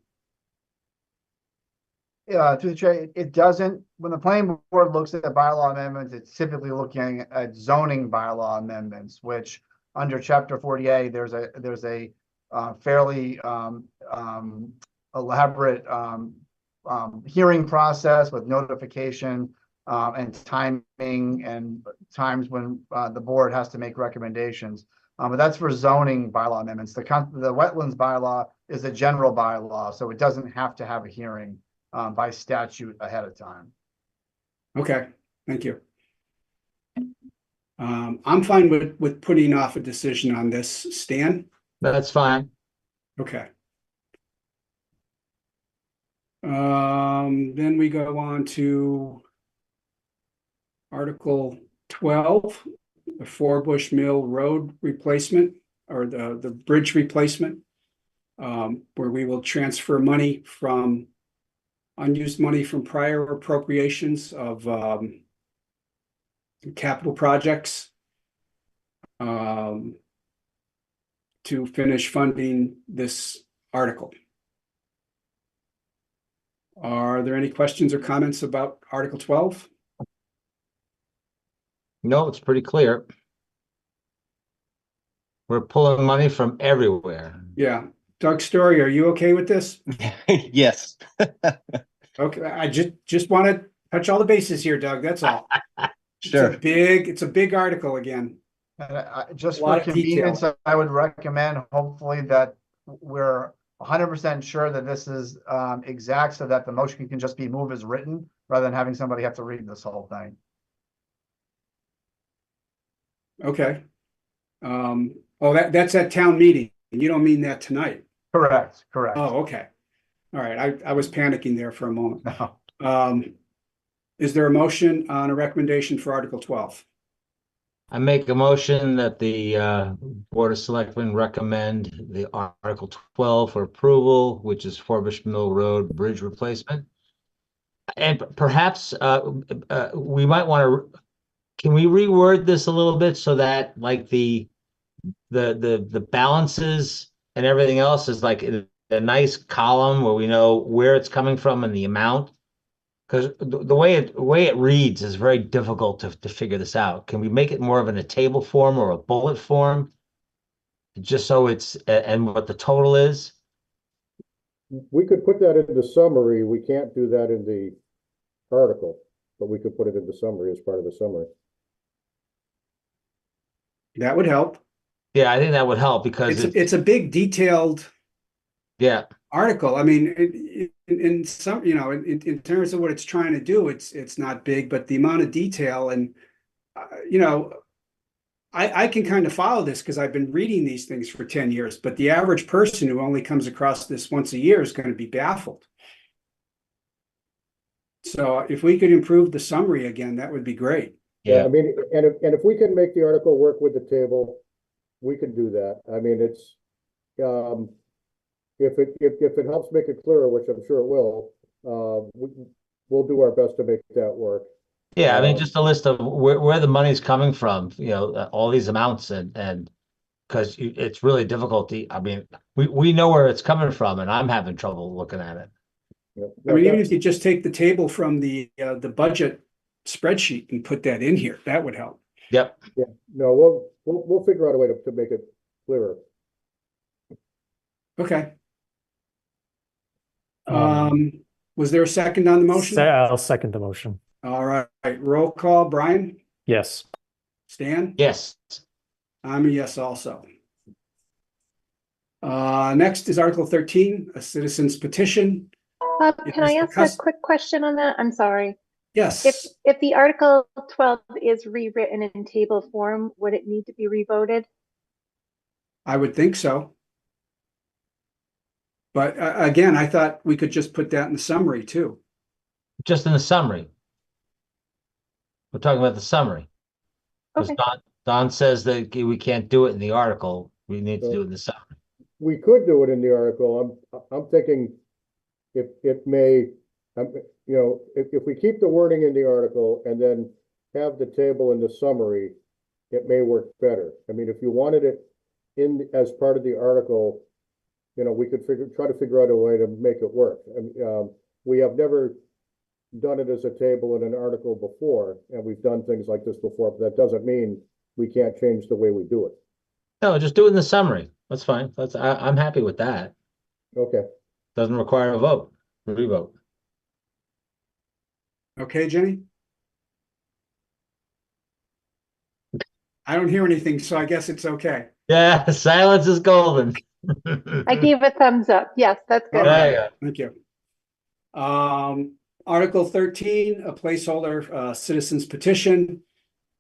Through the chair, it doesn't, when the planning board looks at the bylaw amendments, it's typically looking at zoning bylaw amendments, which under chapter 40A, there's a fairly elaborate hearing process with notification and timing and times when the board has to make recommendations. But that's for zoning bylaw amendments. The wetlands bylaw is a general bylaw, so it doesn't have to have a hearing by statute ahead of time. Okay, thank you. I'm fine with putting off a decision on this. Stan? That's fine. Okay. Then we go on to Article 12, the Forbush Mill Road replacement, or the bridge replacement, where we will transfer money from unused money from prior appropriations of capital projects to finish funding this article. Are there any questions or comments about Article 12? No, it's pretty clear. We're pulling money from everywhere. Yeah. Doug Story, are you okay with this? Yes. Okay, I just want to touch all the bases here, Doug, that's all. Sure. It's a big article again. And just A lot for of detail. convenience, I would recommend hopefully that we're 100% sure that this is exact, so that the motion can just be moved as written rather than having somebody have to read this whole thing. Okay. Oh, that's at town meeting. You don't mean that tonight. Correct. Oh, okay. All right, I was panicking there for a moment. No. Is there a motion on a recommendation for Article 12? I make a motion that the Board of Selectmen recommend the Article 12 for approval, which is Forbush Mill Road Bridge replacement. And perhaps we might want to, can we reword this a little bit so that like the balances and everything else is like in a nice column where we know where it's coming from and the amount? Because the way it reads is very difficult to figure this out. Can we make it more of in a table form or a bullet form? Just so it's, and what the total is? We could put that in the summary. We can't do that in the article, but we could put it in the summary as part of the summary. That would help. Yeah, I think that would help because It's a big detailed yeah. article. I mean, in some, in terms of what it's trying to do, it's not big, but the amount of detail and, I can kind of follow this because I've been reading these things for 10 years, but the average person who only comes across this once a year is going to be baffled. So if we could improve the summary again, that would be great. Yeah, Yeah. I mean, and if we can make the article work with the table, we can do that. I mean, it's, if it helps make it clearer, which I'm sure it will, we'll do our best to make that work. Yeah, I mean, just a list of where the money's coming from, all these amounts and because it's really difficult to, I mean, we know where it's coming from and I'm having trouble looking at it. Yeah. I mean, even if you just take the table from the budget spreadsheet and put that in here, that would help. Yep. Yeah, no, we'll figure out a way to make it clearer. Okay. Um, Was there a second on the motion? I'll second the motion. All right, roll call. Brian, Yes. Stan? Yes. I'm a yes also. Next is Article 13, a citizen's petition. Can I ask a quick question on that? I'm sorry. Yes, If the Article 12 is rewritten in table form, would it need to be revoted? I would think so. But again, I thought we could just put that in the summary too. Just in the summary. We're talking about the summary. Because Okay. Don says that we can't do it in the article. We need to do it in the summary. We could do it in the article. I'm thinking it may, if we keep the wording in the article and then have the table in the summary, it may work better. I mean, if you wanted it in as part of the article, we could try to figure out a way to make it work. And we have never done it as a table in an article before, and we've done things like this before, but that doesn't mean we can't change the way we do it. No, just do it in the summary. That's fine. I'm happy with that. Okay. Doesn't require a vote, revote. Okay, Jenny? I don't hear anything, so I guess it's okay. Yeah, silence is golden. I gave a thumbs up. Yes, that's good. There you go. Thank you. Article 13, a placeholder, citizens petition.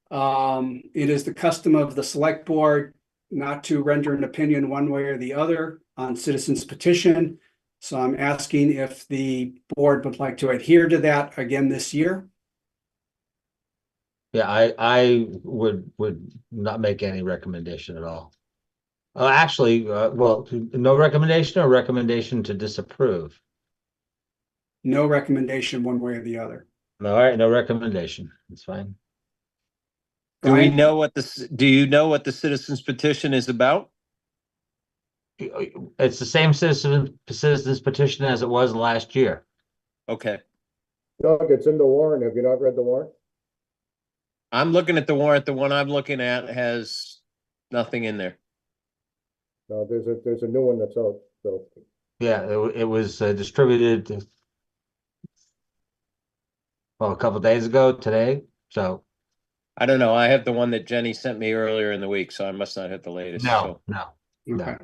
It is the custom of the select board not to render an opinion one way or the other on citizens petition. So I'm asking if the board would like to adhere to that again this year. Yeah, I would not make any recommendation at all. Actually, well, no recommendation or recommendation to disapprove. No recommendation one way or the other. All right, no recommendation. That's fine. Do we Brian? know do you know what the citizens petition is about? It's the same citizens petition as it was last year. Okay. Doug, it's in the warrant. Have you not read the warrant? I'm looking at the warrant. The one I'm looking at has nothing in there. No, there's a new one that's out, so. Yeah, it was distributed a couple days ago today. So I don't know. I have the one that Jenny sent me earlier in the week, so I must not have the latest. no. Okay.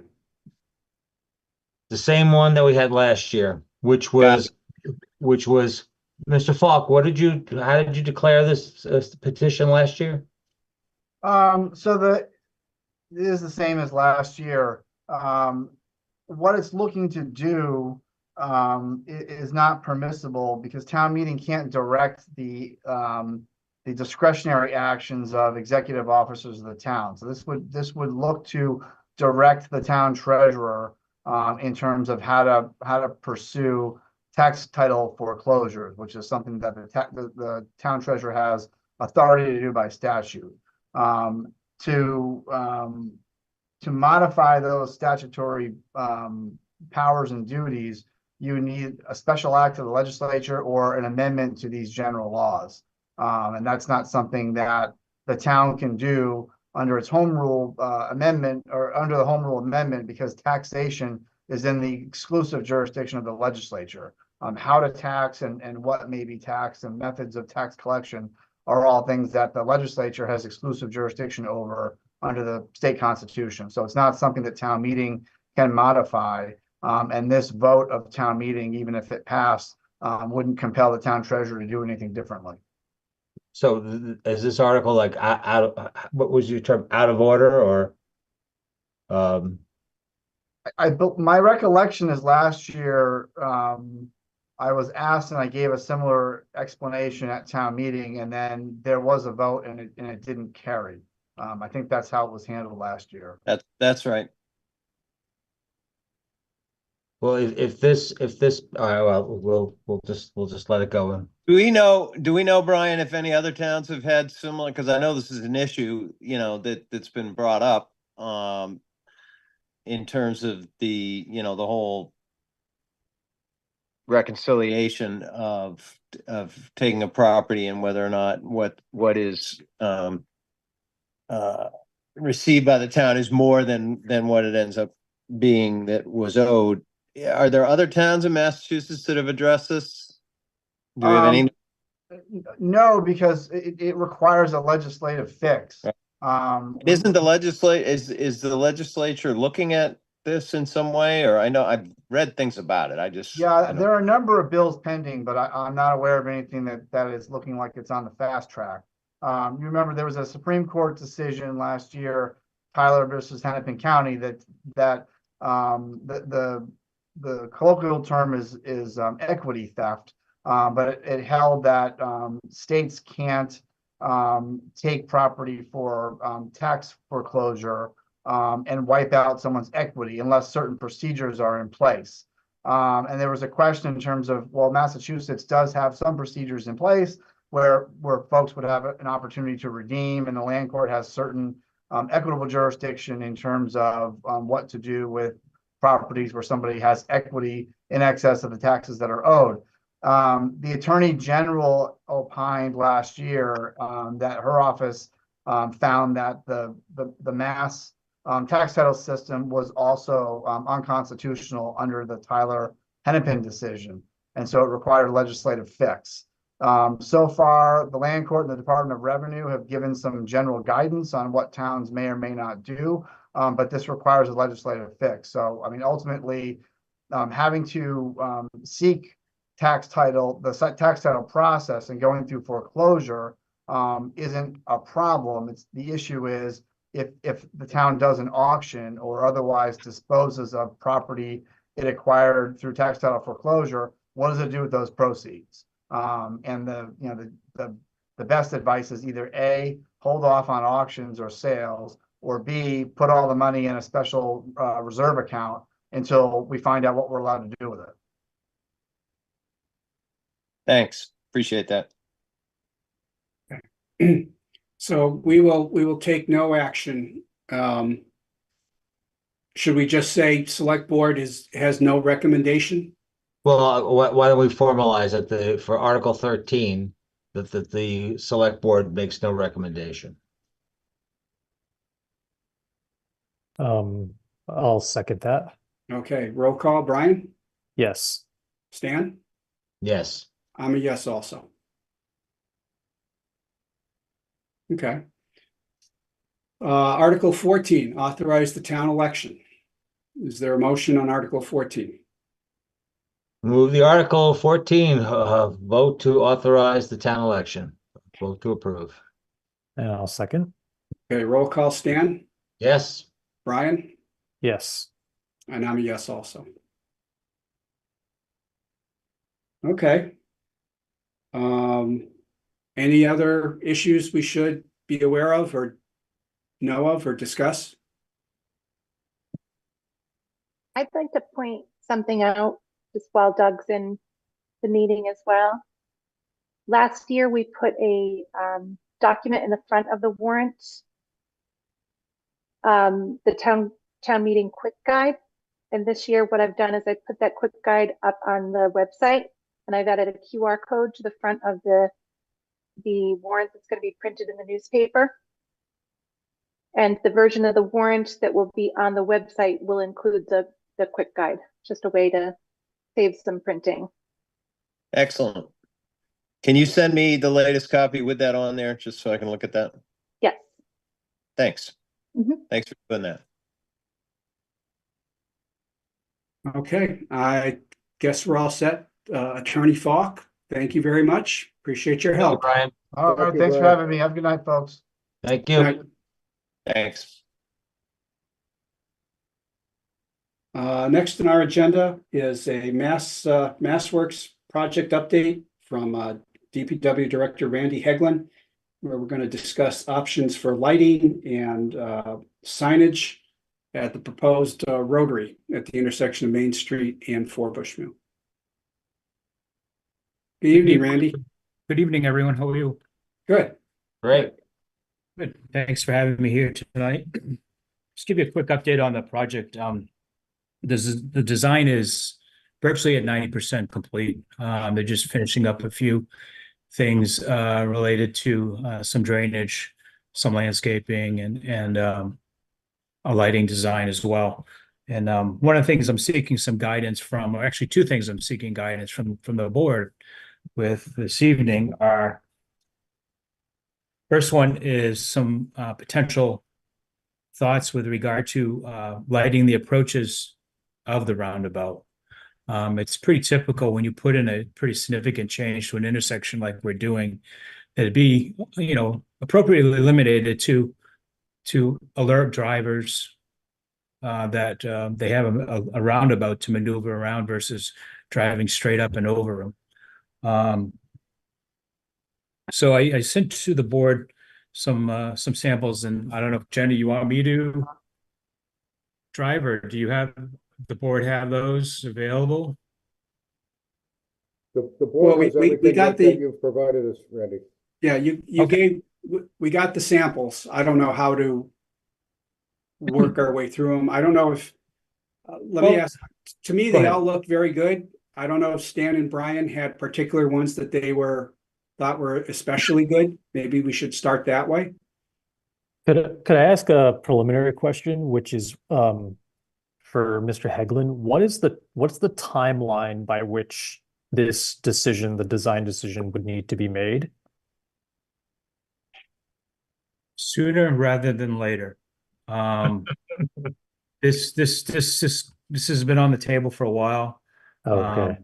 The same one that we had last year, which was Mr. Falk. How did you declare this petition last year? So it is the same as last year. What it's looking to do is not permissible because town meeting can't direct the discretionary actions of executive officers of the town. So this would look to direct the town treasurer in terms of how to pursue tax title foreclosures, which is something that the town treasurer has authority to do by statute. To modify those statutory powers and duties, you need a special act of the legislature or an amendment to these general laws. And that's not something that the town can do under its home rule amendment or under the home rule amendment because taxation is in the exclusive jurisdiction of the legislature. How to tax and what may be taxed and methods of tax collection are all things that the legislature has exclusive jurisdiction over under the state constitution. So it's not something that town meeting can modify. And this vote of town meeting, even if it passed, wouldn't compel the town treasurer to do anything differently. So is this article like what was your term, out of order or? My recollection is last year, I was asked and I gave a similar explanation at town meeting, and then there was a vote and it didn't carry. I think that's how it was handled last year. That's right. Well, if this, all right, well, we'll just let it go. Do we know, Brian, if any other towns have had similar, because I know this is an issue, that's been brought up, in terms of the whole reconciliation of taking a property and whether or not what is, received by the town is more than what it ends up being that was owed. Are there other towns in Massachusetts that have addressed this? Do we have any? No, because it requires a legislative fix. Isn't is the legislature looking at this in some way? Or I know I've read things about it. Yeah, there are a number of bills pending, but I'm not aware of anything that is looking like it's on the fast track. You remember there was a Supreme Court decision last year, Tyler versus Hennepin County, that the colloquial term is equity theft. But it held that states can't take property for tax foreclosure and wipe out someone's equity unless certain procedures are in place. And there was a question in terms of, well, Massachusetts does have some procedures in place where folks would have an opportunity to redeem, and the land court has certain equitable jurisdiction in terms of what to do with properties where somebody has equity in excess of the taxes that are owed. The Attorney General opined last year that her office found that the mass tax title system was also unconstitutional under the Tyler Hennepin decision, and so it required a legislative fix. So far, the Land Court and the Department of Revenue have given some general guidance on what towns may or may not do, but this requires a legislative fix. So, I mean, ultimately, having to seek the tax title process and going through foreclosure isn't a problem. The issue is if the town does an auction or otherwise disposes of property it acquired through tax title foreclosure, what does it do with those proceeds? And the best advice is either A, hold off on auctions or sales, or B, put all the money in a special reserve account until we find out what we're allowed to do with it. Thanks. Appreciate that. So we will take no action. Should we just say select board has no recommendation? Well, why don't we formalize it for Article 13 that the select board makes no recommendation? I'll second that. Okay, roll call. Brian? Yes. Stan? Yes. I'm a yes also. Okay. Article 14, authorize the town election. Is there a motion on Article 14? Move the Article 14, vote to authorize the town election. Vote to approve. And I'll second. Okay, roll call. Stan? Yes. Brian? Yes. And I'm a yes also. Okay. Any other issues we should be aware of or know of or discuss? I'd like to point something out just while Doug's in the meeting as well. Last year, we put a document in the front of the warrant, the town meeting quick guide. And this year, what I've done is I put that quick guide up on the website, and I've added a QR code to the front of the warrant that's going to be printed in the newspaper. And the version of the warrant that will be on the website will include the quick guide, just a way to save some printing. Excellent. Can you send me the latest copy with that on there, just so I can look at that? Yes. Thanks. Mm-hmm. Thanks for doing that. Okay, I guess we're all set. Attorney Falk, thank you very much. Appreciate your help. Brian. All right, thanks for having me. Have a good night, folks. Thank Good you. night. Thanks. Next on our agenda is a MassWorks project update from DPW Director Randy Heglin, where we're going to discuss options for lighting and signage at the proposed rotary at the intersection of Main Street and Four Bush Mill. Good evening, Randy. Good evening, everyone. How are you? Good. Great. Good. Thanks for having me here tonight. Just give you a quick update on the project. The design is virtually at 90% complete. They're just finishing up a few things related to some drainage, some landscaping, and a lighting design as well. And one of the things I'm seeking some guidance from, or actually two things I'm seeking guidance from the board with this evening are, first one is some potential thoughts with regard to lighting the approaches of the roundabout. It's pretty typical when you put in a pretty significant change to an intersection like we're doing, that it be, appropriately limited to alert drivers that they have a roundabout to maneuver around versus driving straight up and over them. So I sent to the board some samples, and I don't know if Jenny, you want me to drive, or do you have the board have those available? The Well, board has we everything got that the- you've provided us, Randy. Yeah, you Okay. we got the samples. I don't know how to work our way through them. I don't know if, let me Well, ask, to me, go they ahead. all look very good. I don't know if Stan and Brian had particular ones that they thought were especially good. Maybe we should start that way. Could I ask a preliminary question, which is for Mr. Heglin? What's the timeline by which this decision, the design decision, would need to be made? Sooner rather than later. This has been on the table for a while. Okay.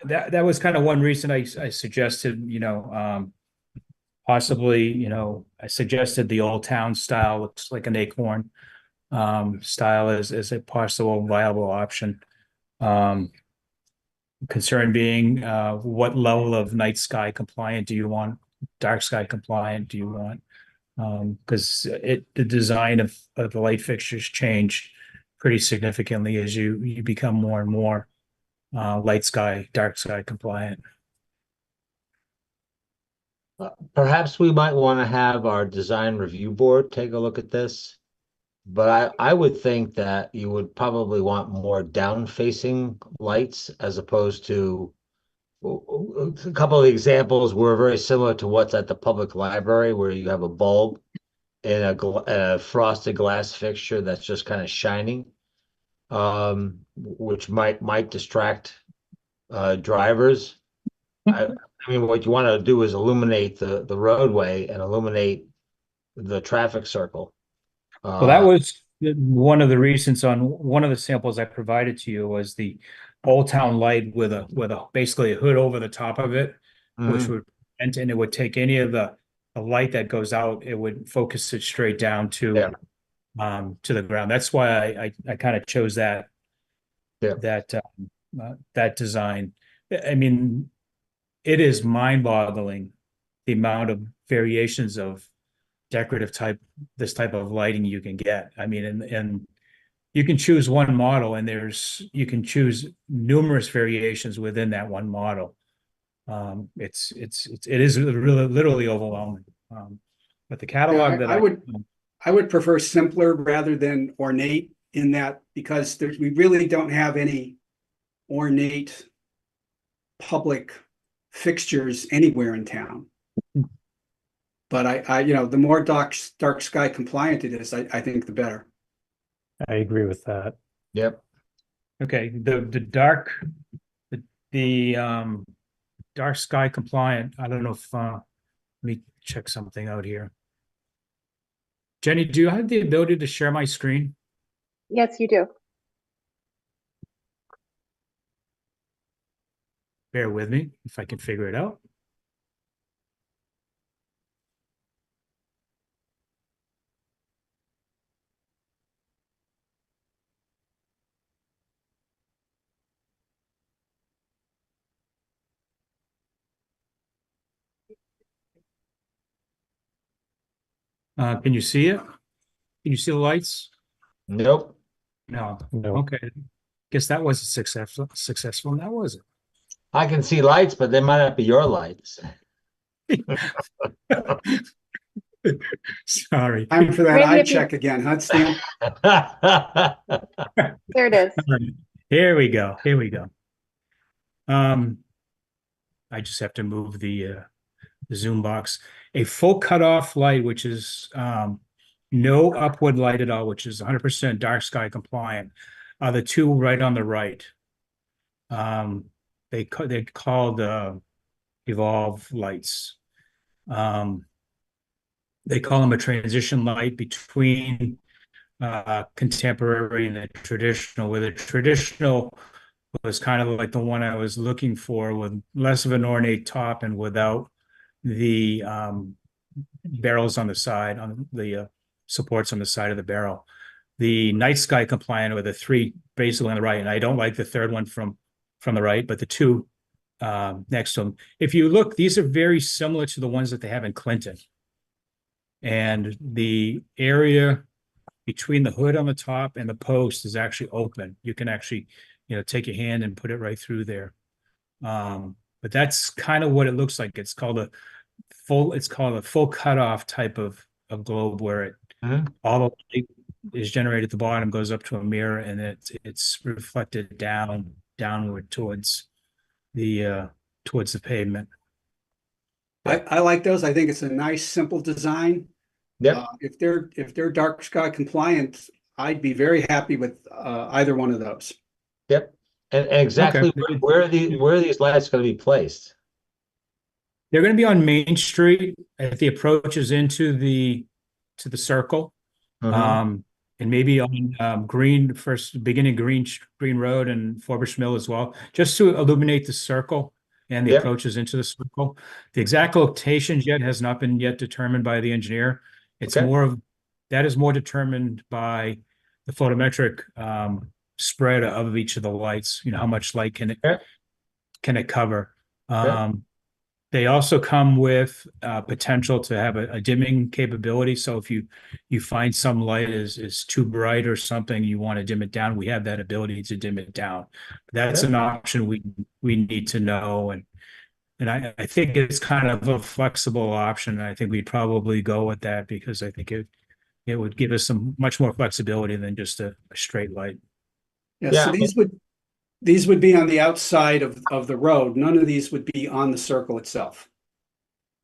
That was kind of one reason I suggested, possibly, I suggested the Old Town style, looks like an acorn style as a possible viable option. Concern being, what level of night sky compliant do you want? Dark sky compliant do you want? Because the design of the light fixtures change pretty significantly as you become more and more light sky, dark sky compliant. Perhaps we might want to have our design review board take a look at this. But I would think that you would probably want more down-facing lights as opposed to a couple of the examples were very similar to what's at the public library, where you have a bulb and a frosted glass fixture that's just kind of shining, which might distract drivers. I mean, what you want to do is illuminate the roadway and illuminate the traffic circle. Well, that was one of the reasons on one of the samples I provided to you was the Old Town light with a basically a hood over the top of it, which would, and it would take any of the light that goes out, it would focus it straight down to the ground. That's why I kind of chose that design. I mean, it is mind-boggling the amount of variations of decorative this type of lighting you can get. I mean, and you can choose one model, and you can choose numerous variations within that one model. It is really literally overwhelming. But the catalog I would prefer simpler rather than ornate in that, because we really don't have any ornate public fixtures anywhere in town. But the more dark sky compliant it is, I think the better. I agree with that. Yep. Okay, the dark sky compliant, I don't know if let me check something out here. Jenny, do you have the ability to share my screen? Yes, you do. Bear with me if I can figure it out. Can you see it? Can you see the lights? Nope. No. No. Okay. Guess that was successful. That was it. I can see lights, but they might not be your lights. Sorry. Time for that Randy, eye if you- check again, huh, Stan? There it is. Here we go. Here we go. I just have to move the zoom box. A full cutoff light, which is no upward light at all, which is 100% dark sky compliant, are the two right on the right. They're called Evolve lights. They call them a transition light between contemporary and the traditional, where the traditional was kind of like the one I was looking for, with less of an ornate top and without the barrels on the side, on the supports on the side of the barrel. The night sky compliant with the three basically on the right, and I don't like the third one from the right, but the two next to them. If you look, these are very similar to the ones that they have in Clinton. And the area between the hood on the top and the post is actually open. You can actually, take your hand and put it right through there. But that's kind of what it looks like. It's called a full cutoff type of globe, where it all the light is generated at the bottom, goes up to a mirror, and it's reflected downward towards the pavement. I like those. I think it's a nice, simple design. Yep. If they're dark sky compliant, I'd be very happy with either one of those. Yep. And exactly Okay. where are these lights going to be placed? They're going to be on Main Street at the approaches into the circle. Mhm. And maybe on Green Road and Forbush Mill as well, just to illuminate the circle and the Yep. approaches into the circle. The exact locations yet has not been yet determined by the engineer. It's Okay. that is more determined by the photometric spread of each of the lights. How much light can it cover? They also come with potential to have a dimming capability. So if you find some light is too bright or something, you want to dim it down, we have that ability to dim it down. That's an option we need to know. And I think it's kind of a flexible option. I think we'd probably go with that, because I think it would give us some much more flexibility than just a straight light. Yeah, so these would be on the outside of the road. None of these would be on the circle itself.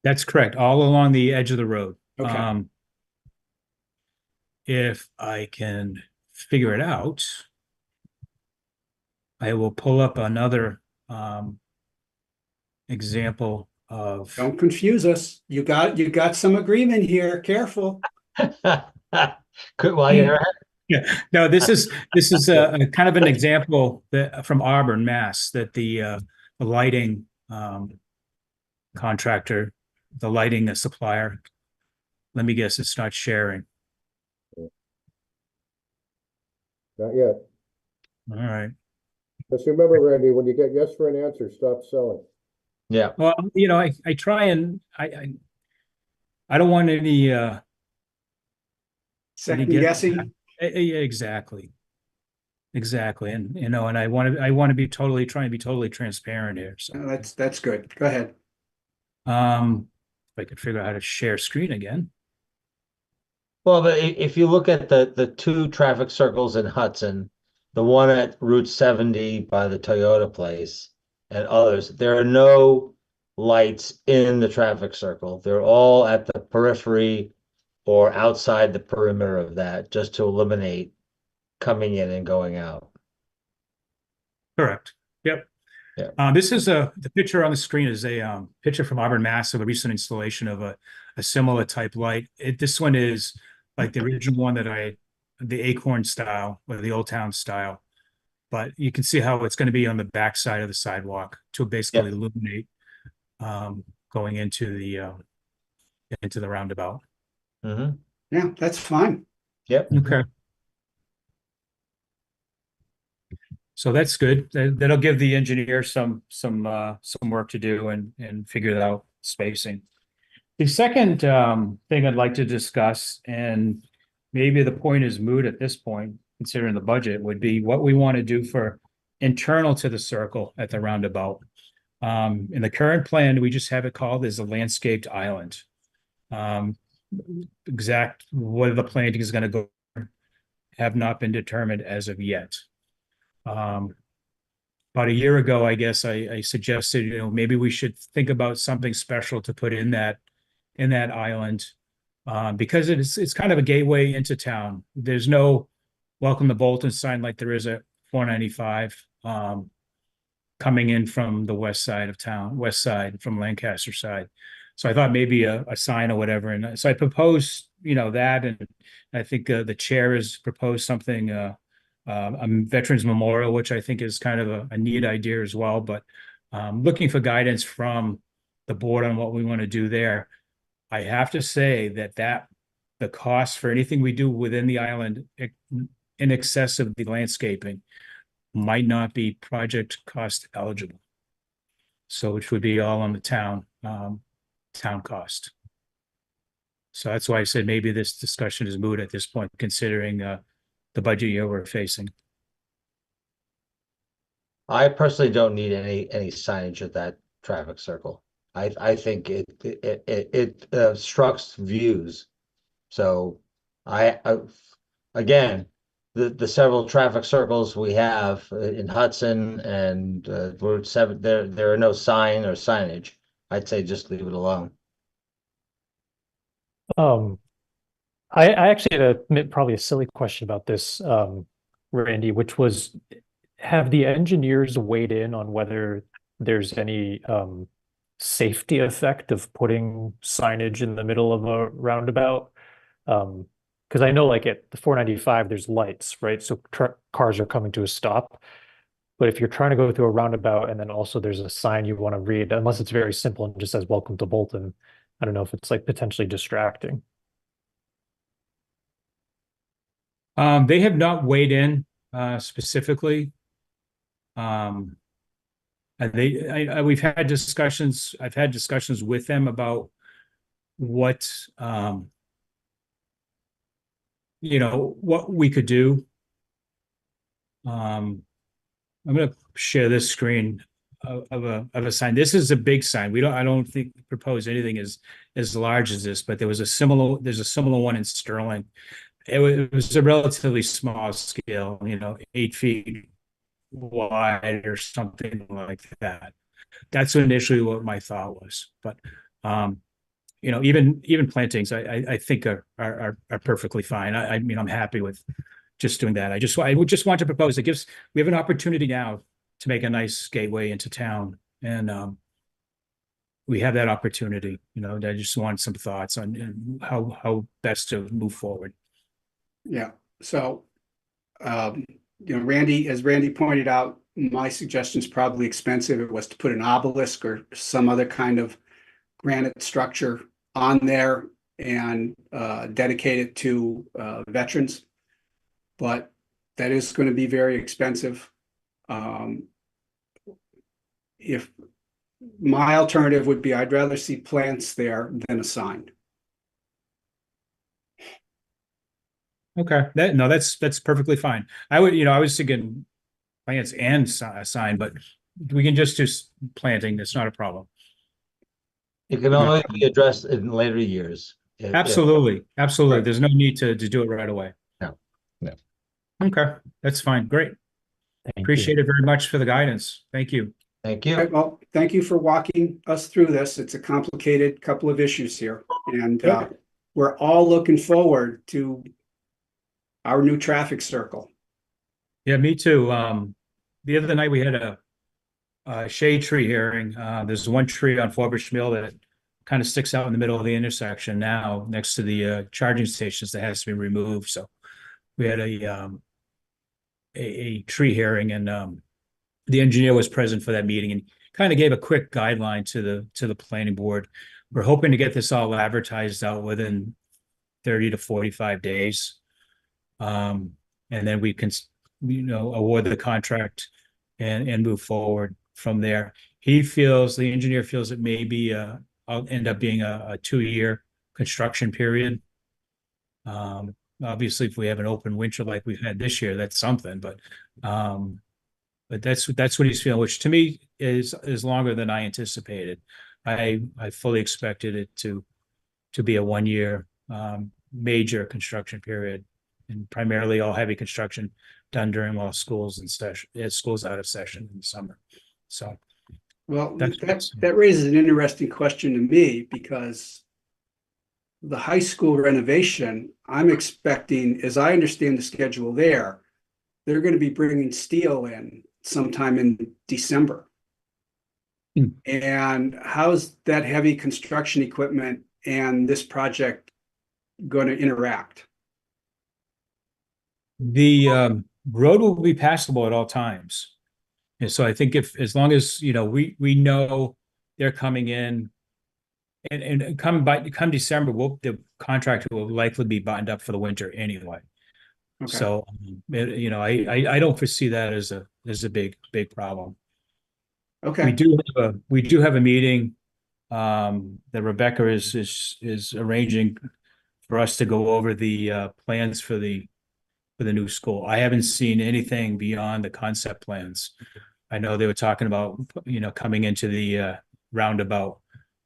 That's correct. All along the edge of the road. Okay. If I can figure it out, I will pull up another example of. Don't confuse us. You got some agreement here. Careful. Good. While you're at Yeah, no, this is a kind of an example from Auburn, Mass, that the lighting contractor, the lighting supplier, let me guess, it's not sharing. Not yet. All right. Just remember, Randy, when you get yes for an answer, stop selling. Yeah. Well, I try and I don't want any Second guessing. Exactly. And and I want to be trying to be totally transparent here. So No, that's good. Go ahead. if I could figure out how to share screen again. Well, but if you look at the two traffic circles in Hudson, the one at Route 70 by the Toyota place and others, there are no lights in the traffic circle. They're all at the periphery or outside the perimeter of that, just to eliminate coming in and going out. Correct. Yep. Yeah. This is the picture on the screen is a picture from Auburn, Mass, of a recent installation of a similar type light. This one is like the original one the Acorn style or the Old Town style, but you can see how it's going to be on the back side of the sidewalk to basically illuminate going into the roundabout. Mm-hmm. Yeah, that's fine. Yep. Okay. So that's good. That'll give the engineer some work to do and figure out spacing. The second thing I'd like to discuss, and maybe the point is moot at this point, considering the budget, would be what we want to do for internal to the circle at the roundabout. In the current plan, we just have it called as a landscaped island. Exact where the planting is going to go have not been determined as of yet. About a year ago, I guess I suggested, maybe we should think about something special to put in that island, because it's kind of a gateway into town. There's no welcome to Bolton sign like there is at 495 coming in from the west side of town, west side from Lancaster side. So I thought maybe a sign or whatever. And so I proposed, that, and I think the chair has proposed something, a Veterans Memorial, which I think is kind of a neat idea as well. But looking for guidance from the board on what we want to do there. I have to say that the cost for anything we do within the island in excess of the landscaping might not be project cost eligible. So which would be all on the town cost. So that's why I said maybe this discussion is moot at this point, considering the budget year we're facing. I personally don't need any signage at that traffic circle. I think it obstructs views. So again, the several traffic circles we have in Hudson and Route 7, there are no sign or signage. I'd say just leave it alone. I actually had probably a silly question about this, Randy, which was, have the engineers weighed in on whether there's any safety effect of putting signage in the middle of a roundabout? Because I know like at the 495, there's lights, right? So cars are coming to a stop. But if you're trying to go through a roundabout and then also there's a sign you want to read, unless it's very simple and just says "Welcome to Bolton," I don't know if it's like potentially distracting. They have not weighed in specifically. We've had discussions. I've had discussions with them about what what we could do. I'm going to share this screen of a sign. This is a big sign. I don't think propose anything as large as this, but there's a similar one in Sterling. It was a relatively small scale, 8 feet wide or something like that. That's initially what my thought was. But even plantings, I think are perfectly fine. I mean, I'm happy with just doing that. I would just want to propose we have an opportunity now to make a nice gateway into town, and we have that opportunity. I just want some thoughts on how best to move forward. Yeah. So, Randy, as Randy pointed out, my suggestion is probably expensive. It was to put an obelisk or some other kind of granite structure on there and dedicate it to veterans. But that is going to be very expensive. If my alternative would be, I'd rather see plants there than a sign. Okay, that's perfectly fine. I was thinking plants and a sign, but we can just do planting. That's not a problem. It can only be addressed in later years. Absolutely. Right. There's no need to do it right away. No. Okay, that's fine. Great. Thank Appreciate you. it very much for the guidance. Thank you. Thank All right, you. well, thank you for walking us through this. It's a complicated couple of issues here, and we're all looking forward to our new traffic circle. Yeah, me too. The other night we had a shade tree hearing. There's one tree on Forbush Mill that kind of sticks out in the middle of the intersection now next to the charging stations that has to be removed. So we had a tree hearing, and the engineer was present for that meeting and kind of gave a quick guideline to the planning board. We're hoping to get this all advertised out within 30 to 45 days. And then we can, award the contract and move forward from there. The engineer feels it may be end up being a 2-year construction period. Obviously, if we have an open winter like we've had this year, that's something, but that's what he's feeling, which to me is longer than I anticipated. I fully expected it to be a 1-year major construction period, and primarily all heavy construction done during while schools in session, schools out of session in the summer. So, Well, That's- that raises an interesting question to me, because the high school renovation, I'm expecting, as I understand the schedule there, they're going to be bringing steel in sometime in December. Hmm. And how's that heavy construction equipment and this project going to interact? the road will be passable at all times. And so I think if, as long as, we know they're coming in and come December, the contract will likely be buttoned up for the winter anyway. Okay. So, I don't foresee that as a big problem. Okay. We do have a meeting that Rebecca is arranging for us to go over the plans for the new school. I haven't seen anything beyond the concept plans. I know they were talking about, coming into the roundabout.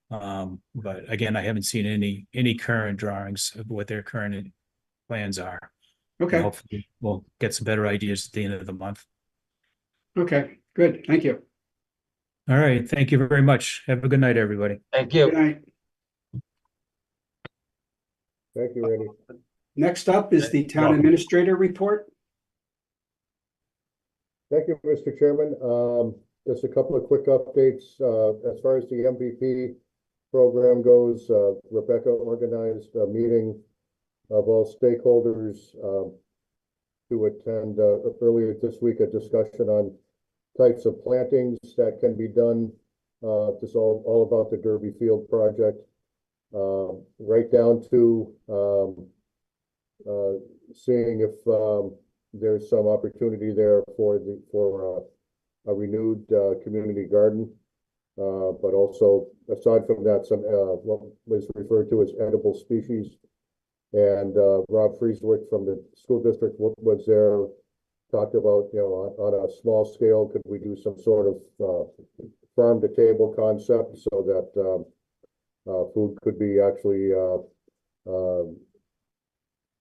But again, I haven't seen any current drawings of what their current plans are. Okay. And hopefully we'll get some better ideas at the end of the month. Okay. Good. Thank you. All right. Thank you very much. Have a good night, everybody. Thank Good you. night. Thank you, Randy. Next up is the town administrator report. Thank you, Mr. Chairman. Just a couple of quick updates. As far as the MVP program goes, Rebecca organized a meeting of all stakeholders to attend earlier this week, a discussion on types of plantings that can be done. This is all about the Derby Field project, right down to seeing if there's some opportunity there for a renewed community garden, but also aside from that, some what was referred to as edible species. And Rob Frieswick from the school district was there, talked about, on a small scale, could we do some sort of farm to table concept so that food could be actually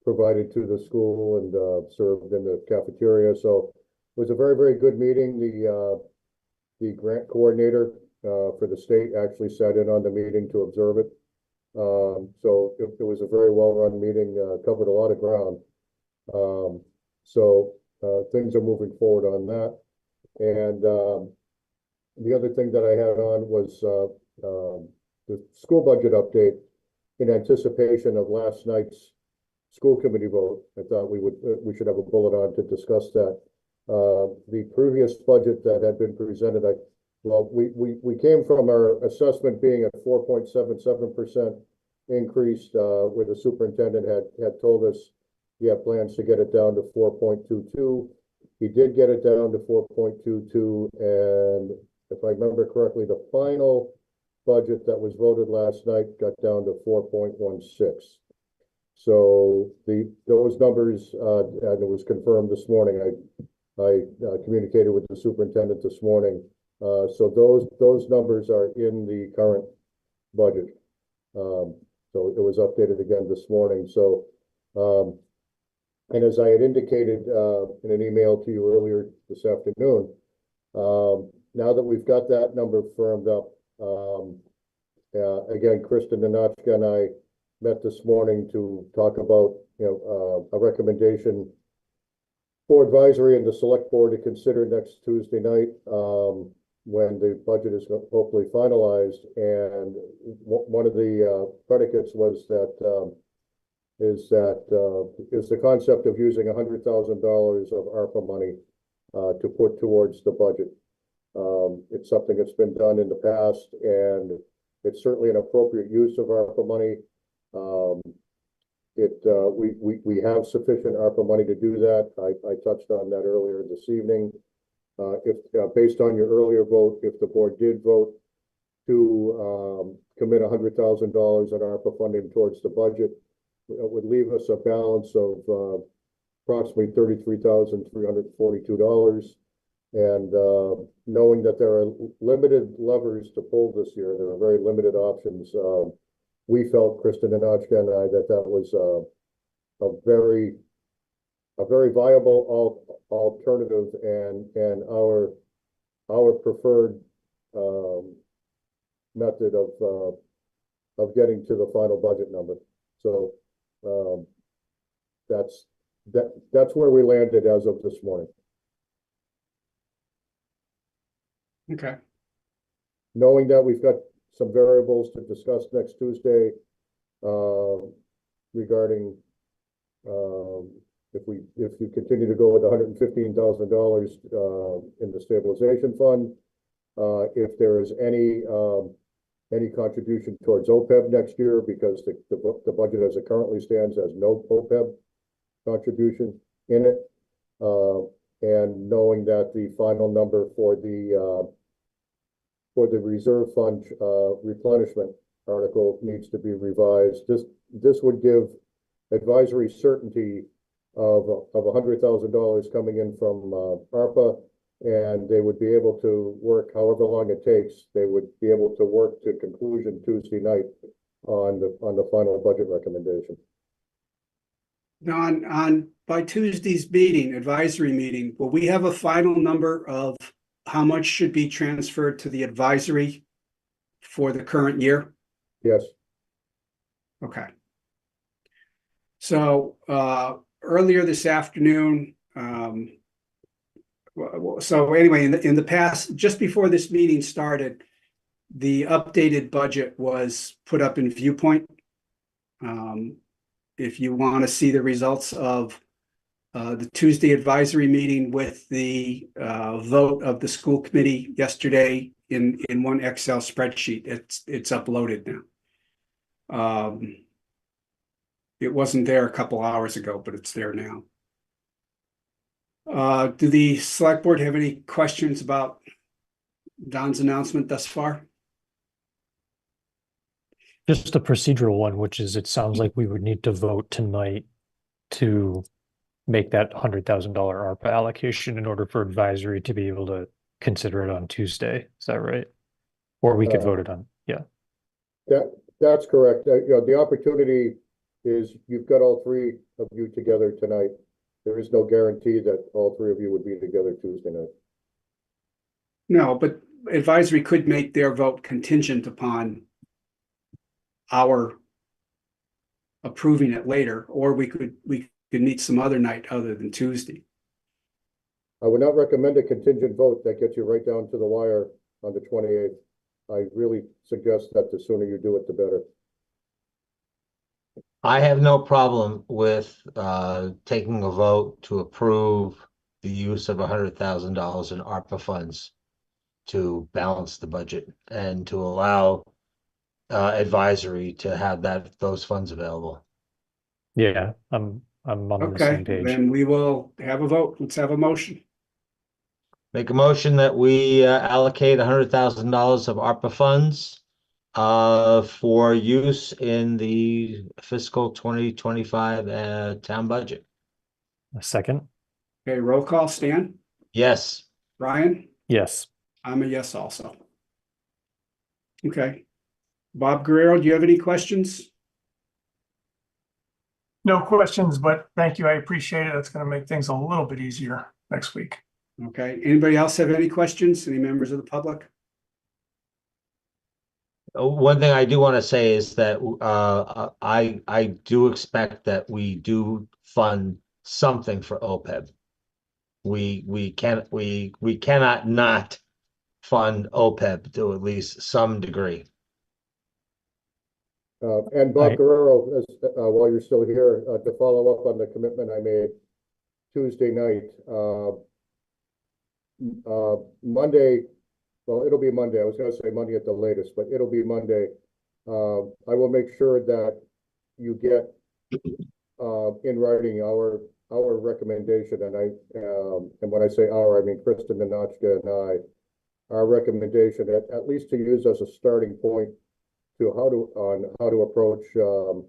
provided to the school and served in the cafeteria. So it was a very, very good meeting. The grant coordinator for the state actually sat in on the meeting to observe it. So it was a very well-run meeting, covered a lot of ground. So things are moving forward on that. And the other thing that I had on was the school budget update in anticipation of last night's school committee vote. I thought we should have a bullet on to discuss that. The previous budget that had been presented, we came from our assessment being at 4.77% increased, where the superintendent had told us he had plans to get it down to 4.22. He did get it down to 4.22, and if I remember correctly, the final budget that was voted last night got down to 4.16. So those numbers, and it was confirmed this morning. I communicated with the superintendent this morning. So those numbers are in the current budget. So it was updated again this morning. So, and as I had indicated in an email to you earlier this afternoon, now that we've got that number firmed up, again, Kristen Nanachka and I met this morning to talk about, a recommendation for advisory and the select board to consider next Tuesday night, when the budget is hopefully finalized. And one of the predicates was is the concept of using $100,000 of ARPA money to put towards the budget. It's something that's been done in the past, and it's certainly an appropriate use of ARPA money. We have sufficient ARPA money to do that. I touched on that earlier this evening. If based on your earlier vote, if the board did vote to commit $100,000 in ARPA funding towards the budget. It would leave us a balance of approximately $33,342. And knowing that there are limited levers to pull this year, there are very limited options. We felt, Kristen Nanachka and I, that was a very viable alternative and our preferred method of getting to the final budget number. So that's where we landed as of this morning. Okay. Knowing that we've got some variables to discuss next Tuesday regarding if you continue to go with $115,000 in the stabilization fund, if there is any contribution towards OPEB next year, because the budget as it currently stands has no OPEB contribution in it, and knowing that the final number for the reserve fund replenishment article needs to be revised. This would give advisory certainty of $100,000 coming in from ARPA, and they would be able to work however long it takes. They would be able to work to conclusion Tuesday night on the final budget recommendation. On by Tuesday's meeting, advisory meeting, will we have a final number of how much should be transferred to the advisory for the current year? Yes. Okay. So earlier this afternoon, so anyway, in the past, just before this meeting started, the updated budget was put up in Viewpoint. If you want to see the results of the Tuesday advisory meeting with the vote of the school committee yesterday in one Excel spreadsheet, it's uploaded now. It wasn't there a couple hours ago, but it's there now. Do the select board have any questions about Don's announcement thus far? Just a procedural one, which is it sounds like we would need to vote tonight to make that $100,000 ARPA allocation in order for advisory to be able to consider it on Tuesday. Is that right? Or we could vote it on, yeah. That's correct. The opportunity is you've got all three of you together tonight. There is no guarantee that all three of you would be together Tuesday night. No, but advisory could make their vote contingent upon our approving it later, or we could meet some other night other than Tuesday. I would not recommend a contingent vote that gets you right down to the wire on the 28th. I really suggest that the sooner you do it, the better. I have no problem with taking a vote to approve the use of $100,000 in ARPA funds to balance the budget and to allow advisory to have those funds available. Yeah, I'm on the same page. Then we will have a vote. Let's have a motion. Make a motion that we allocate $100,000 of ARPA funds for use in the fiscal 2025 town budget. A second? Okay, roll call. Stan? Yes. Ryan? Yes. I'm a yes also. Okay. Bob Guerrero, do you have any questions? No questions, but thank you. I appreciate it. That's going to make things a little bit easier next week. Okay. Anybody else have any questions? Any members of the public? One thing I do want to say is that I do expect that we do fund something for OPEB. We cannot not fund OPEB to at least some degree. And Bob Guerrero, while you're still here, to follow up on the commitment I made Tuesday night, Monday, well, it'll be Monday. I was going to say Monday at the latest, but it'll be Monday. I will make sure that you get in writing our recommendation, and when I say our, I mean Kristen Nanachka and I, our recommendation, at least to use as a starting point to how to approach the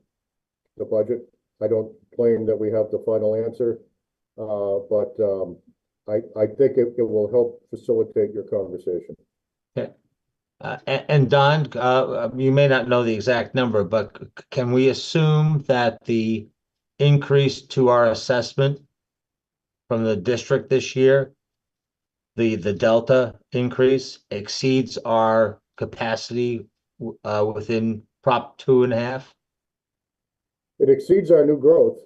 budget. I don't claim that we have the final answer, but I think it will help facilitate your conversation. Okay. And Don, you may not know the exact number, but can we assume that the increase to our assessment from the district this year, the delta increase exceeds our capacity within Prop 2.5? It exceeds our new growth,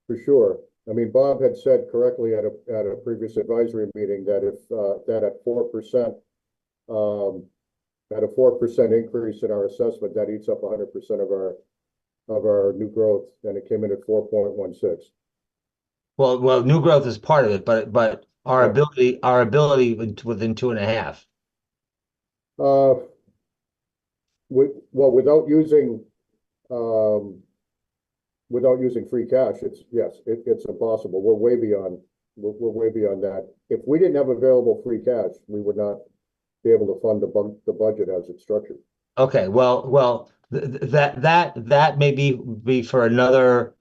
for sure. I mean, Bob had said correctly at a previous advisory meeting that if that at 4%, at a 4% increase in our assessment, that eats up 100% of our new growth, and it came in at 4.16. Well, new growth is part of it, but our Yeah. ability within 2.5. Without using free cash, it's impossible. We're way beyond that. If we didn't have available free cash, we would not be able to fund the budget as it's structured. Okay, well, that may be for another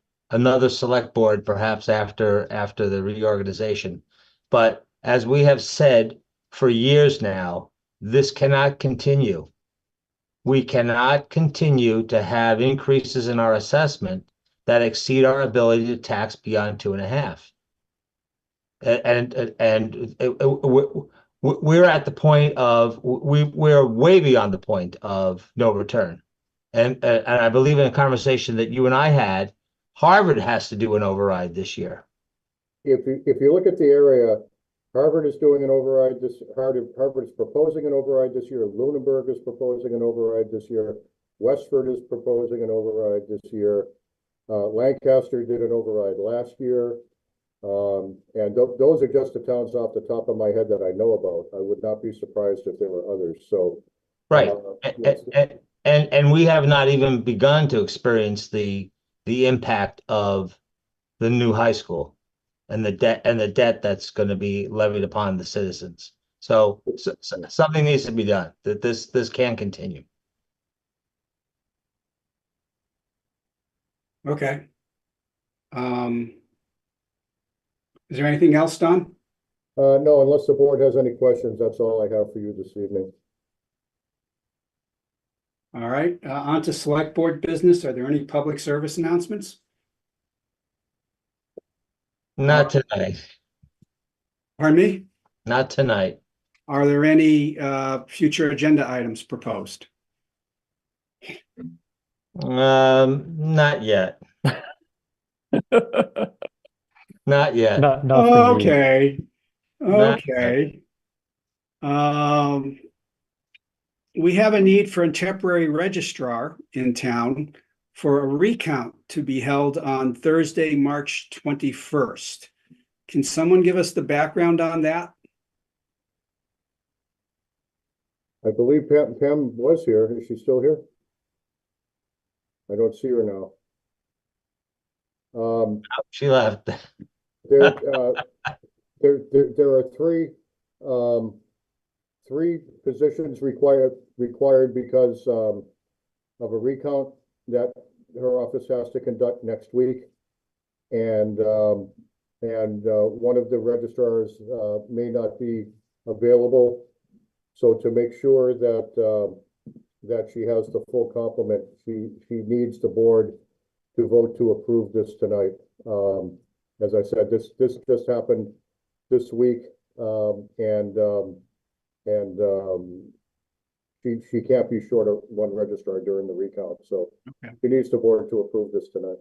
select board, perhaps after the reorganization. But as we have said for years now, this cannot continue. We cannot continue to have increases in our assessment that exceed our ability to tax beyond 2.5. And we're at the point of we're way beyond the point of no return. And I believe in a conversation that you and I had, Harvard has to do an override this year. If you look at the area, Harvard is doing an override Harvard is proposing an override this year. Lunenburg is proposing an override this year. Westford is proposing an override this year. Lancaster did an override last year. And those are just the towns off the top of my head that I know about. I would not be surprised if there were others. So, right. And we have not even begun to experience the impact of the new high school and the debt that's going to be levied upon the citizens. So something needs to be done. That this can't continue. Okay. Is there anything else, Don? No, unless the board has any questions, that's all I have for you this evening. All right, on to select board business. Are there any public service announcements? Not tonight. Pardon me? Not tonight. Are there any future agenda items proposed? Not yet. Not yet. Not for me. Okay. Not Okay. We have a need for a temporary registrar in town for a recount to be held on Thursday, March 21st. Can someone give us the background on that? I believe Pam was here. Is she still here? I don't see her now. She left. There are three positions required because of a recount that her office has to conduct next week, and one of the registrars may not be available. So to make sure that she has the full complement, she needs the board to vote to approve this tonight. As I said, this just happened this week, and she can't be short of one registrar during the recount, so she needs the board to approve this tonight.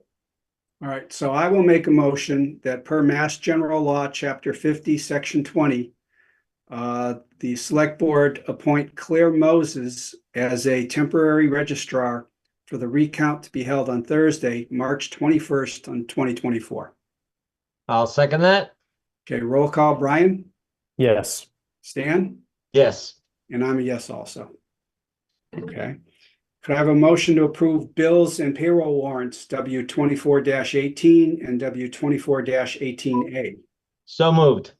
All right, so I will make a motion that per Mass General Law, Chapter 50, Section 20, the select board appoint Claire Moses as a temporary registrar for the recount to be held on Thursday, March 21st on 2024. I'll second that. Okay, roll call. Brian? Yes. Stan? Yes. And I'm a yes also. Okay. Could I have a motion to approve bills and payroll warrants W24-18 and W24-18A? So moved.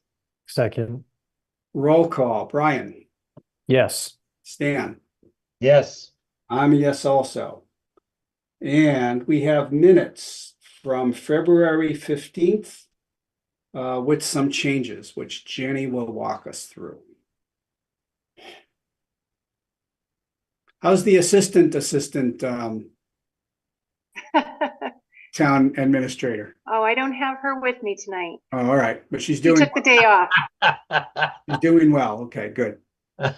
Second. Roll call. Brian? Yes. Stan? Yes. I'm a yes also. And we have minutes from February 15th with some changes, which Jenny will walk us through. How's the assistant town administrator? Oh, I don't have her with me tonight. Oh, all right, but she's She doing, took the day off. she's doing well. Okay, good. No,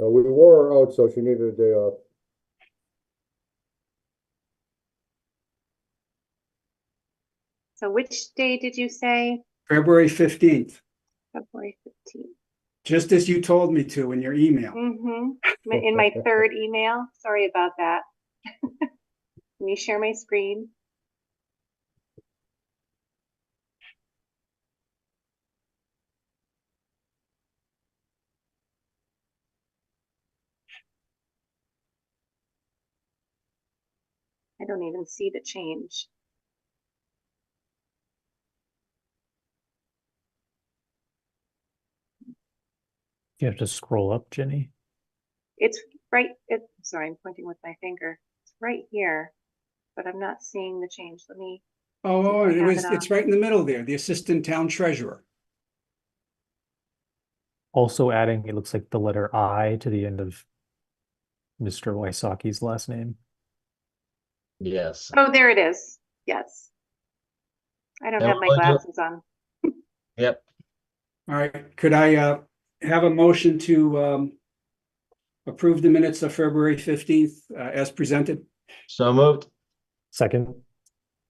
we wore her out, so she needed a day off. So which day did you say? February 15th, February 15th. just as you told me to in your email. Mm-hmm. In my third email. Sorry about that. Can you share my screen? I don't even see the change. You have to scroll up, Jenny. It's right, sorry, I'm pointing with my finger. It's right here, but I'm not seeing the change. Let me, Oh, I have it it's on. right in the middle there, the assistant town treasurer. Also adding, it looks like the letter I to the end of Mr. Wysocki's last name. Yes. Oh, there it is. Yes. I don't And have my we'll do- glasses on. Yep. All right, could I have a motion to approve the minutes of February 15th as presented? So moved. Second.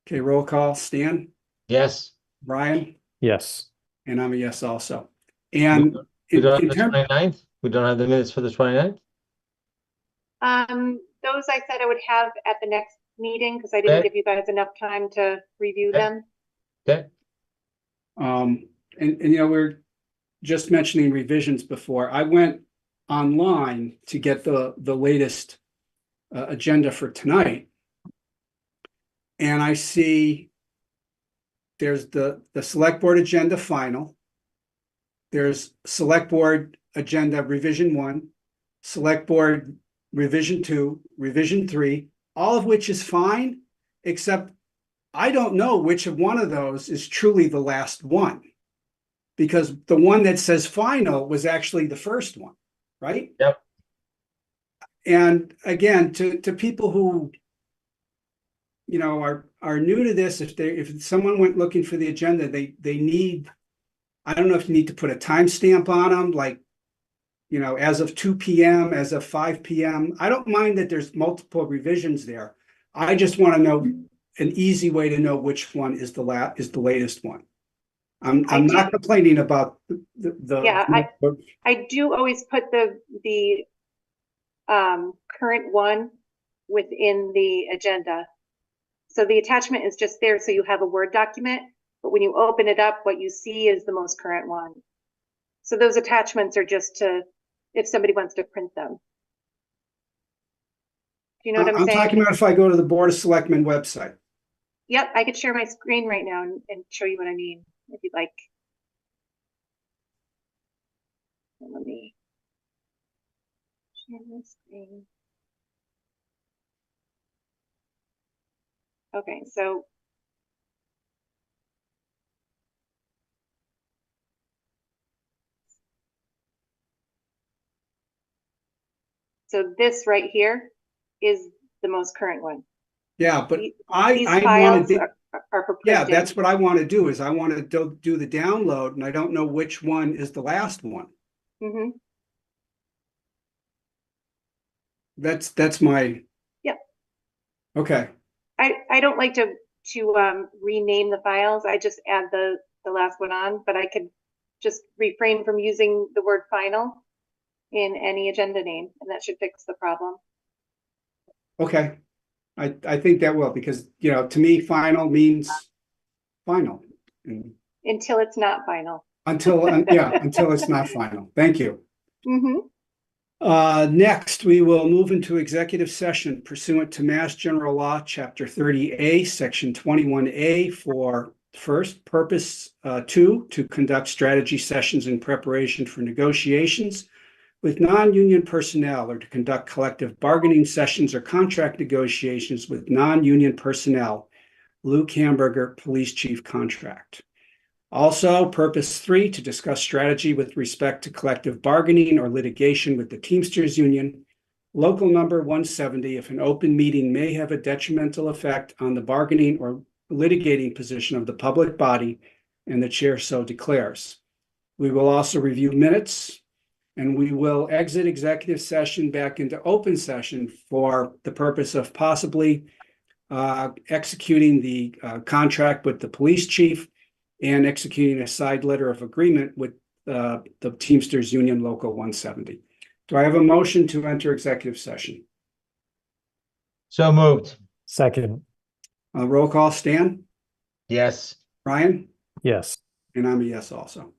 Okay, roll call. Stan, Yes. Brian, Yes. and I'm a yes also. And We in, don't in have the terms, 29th? We don't have the minutes for the 29th? Those I said I would have at the next meeting because I didn't Okay. give you guys enough time to review Okay. them. Okay. and you know, we're just mentioning revisions before. I went online to get the latest agenda for tonight. And I see there's the select board agenda final. There's select board agenda revision 1, select board revision 2, revision 3, all of which is fine, except I don't know which of one of those is truly the last one. Because the one that says final was actually the first one, right? Yep. And again, to people who, you know, are new to this, if someone went looking for the agenda, they need, I don't know if you need to put a timestamp on them, like, you know, as of 2 p.m., as of 5 p.m. I don't mind that there's multiple revisions there. I just want to know an easy way to know which one is the latest one. I'm not complaining about the Yeah, I do always put the current one within the agenda. So the attachment is just there so you have a Word document, but when you open it up, what you see is the most current one. So those attachments are just to, if somebody wants to print them. Do you know what I'm saying? talking about if I go to the Board of Selectmen website. Yep, I could share my screen right now and show you what I mean, if you'd like. Let me share my screen. Okay, so this right here is the most current one. Yeah, but These I files wanted, are for yeah, printing. that's what I want to do is I want to do the download and I don't know which one is the last one. Mm-hmm. That's my. Yep. Okay. I don't like to rename the files. I just add the last one on, but I could just refrain from using the word final in any agenda name, and that should fix the problem. Okay. I think that will, because, you know, to me, final means final. And Until it's not final. until it's not final. Thank you. Mm-hmm. Next, we will move into executive session pursuant to Mass General Law, Chapter 30A, Section 21A for First, purpose 2, to conduct strategy sessions in preparation for negotiations with non-union personnel, or to conduct collective bargaining sessions or contract negotiations with non-union personnel. Luke Hamburger, Police Chief Contract. Also, purpose 3, to discuss strategy with respect to collective bargaining or litigation with the Teamsters Union. Local number 170, if an open meeting may have a detrimental effect on the bargaining or litigating position of the public body, and the chair so declares. We will also review minutes, and we will exit executive session back into open session for the purpose of possibly executing the contract with the police chief and executing a side letter of agreement with the Teamsters Union Local 170. Do I have a motion to enter executive session? So moved. Second, Roll call, Stan, Yes. Ryan, yes. and I'm a yes also.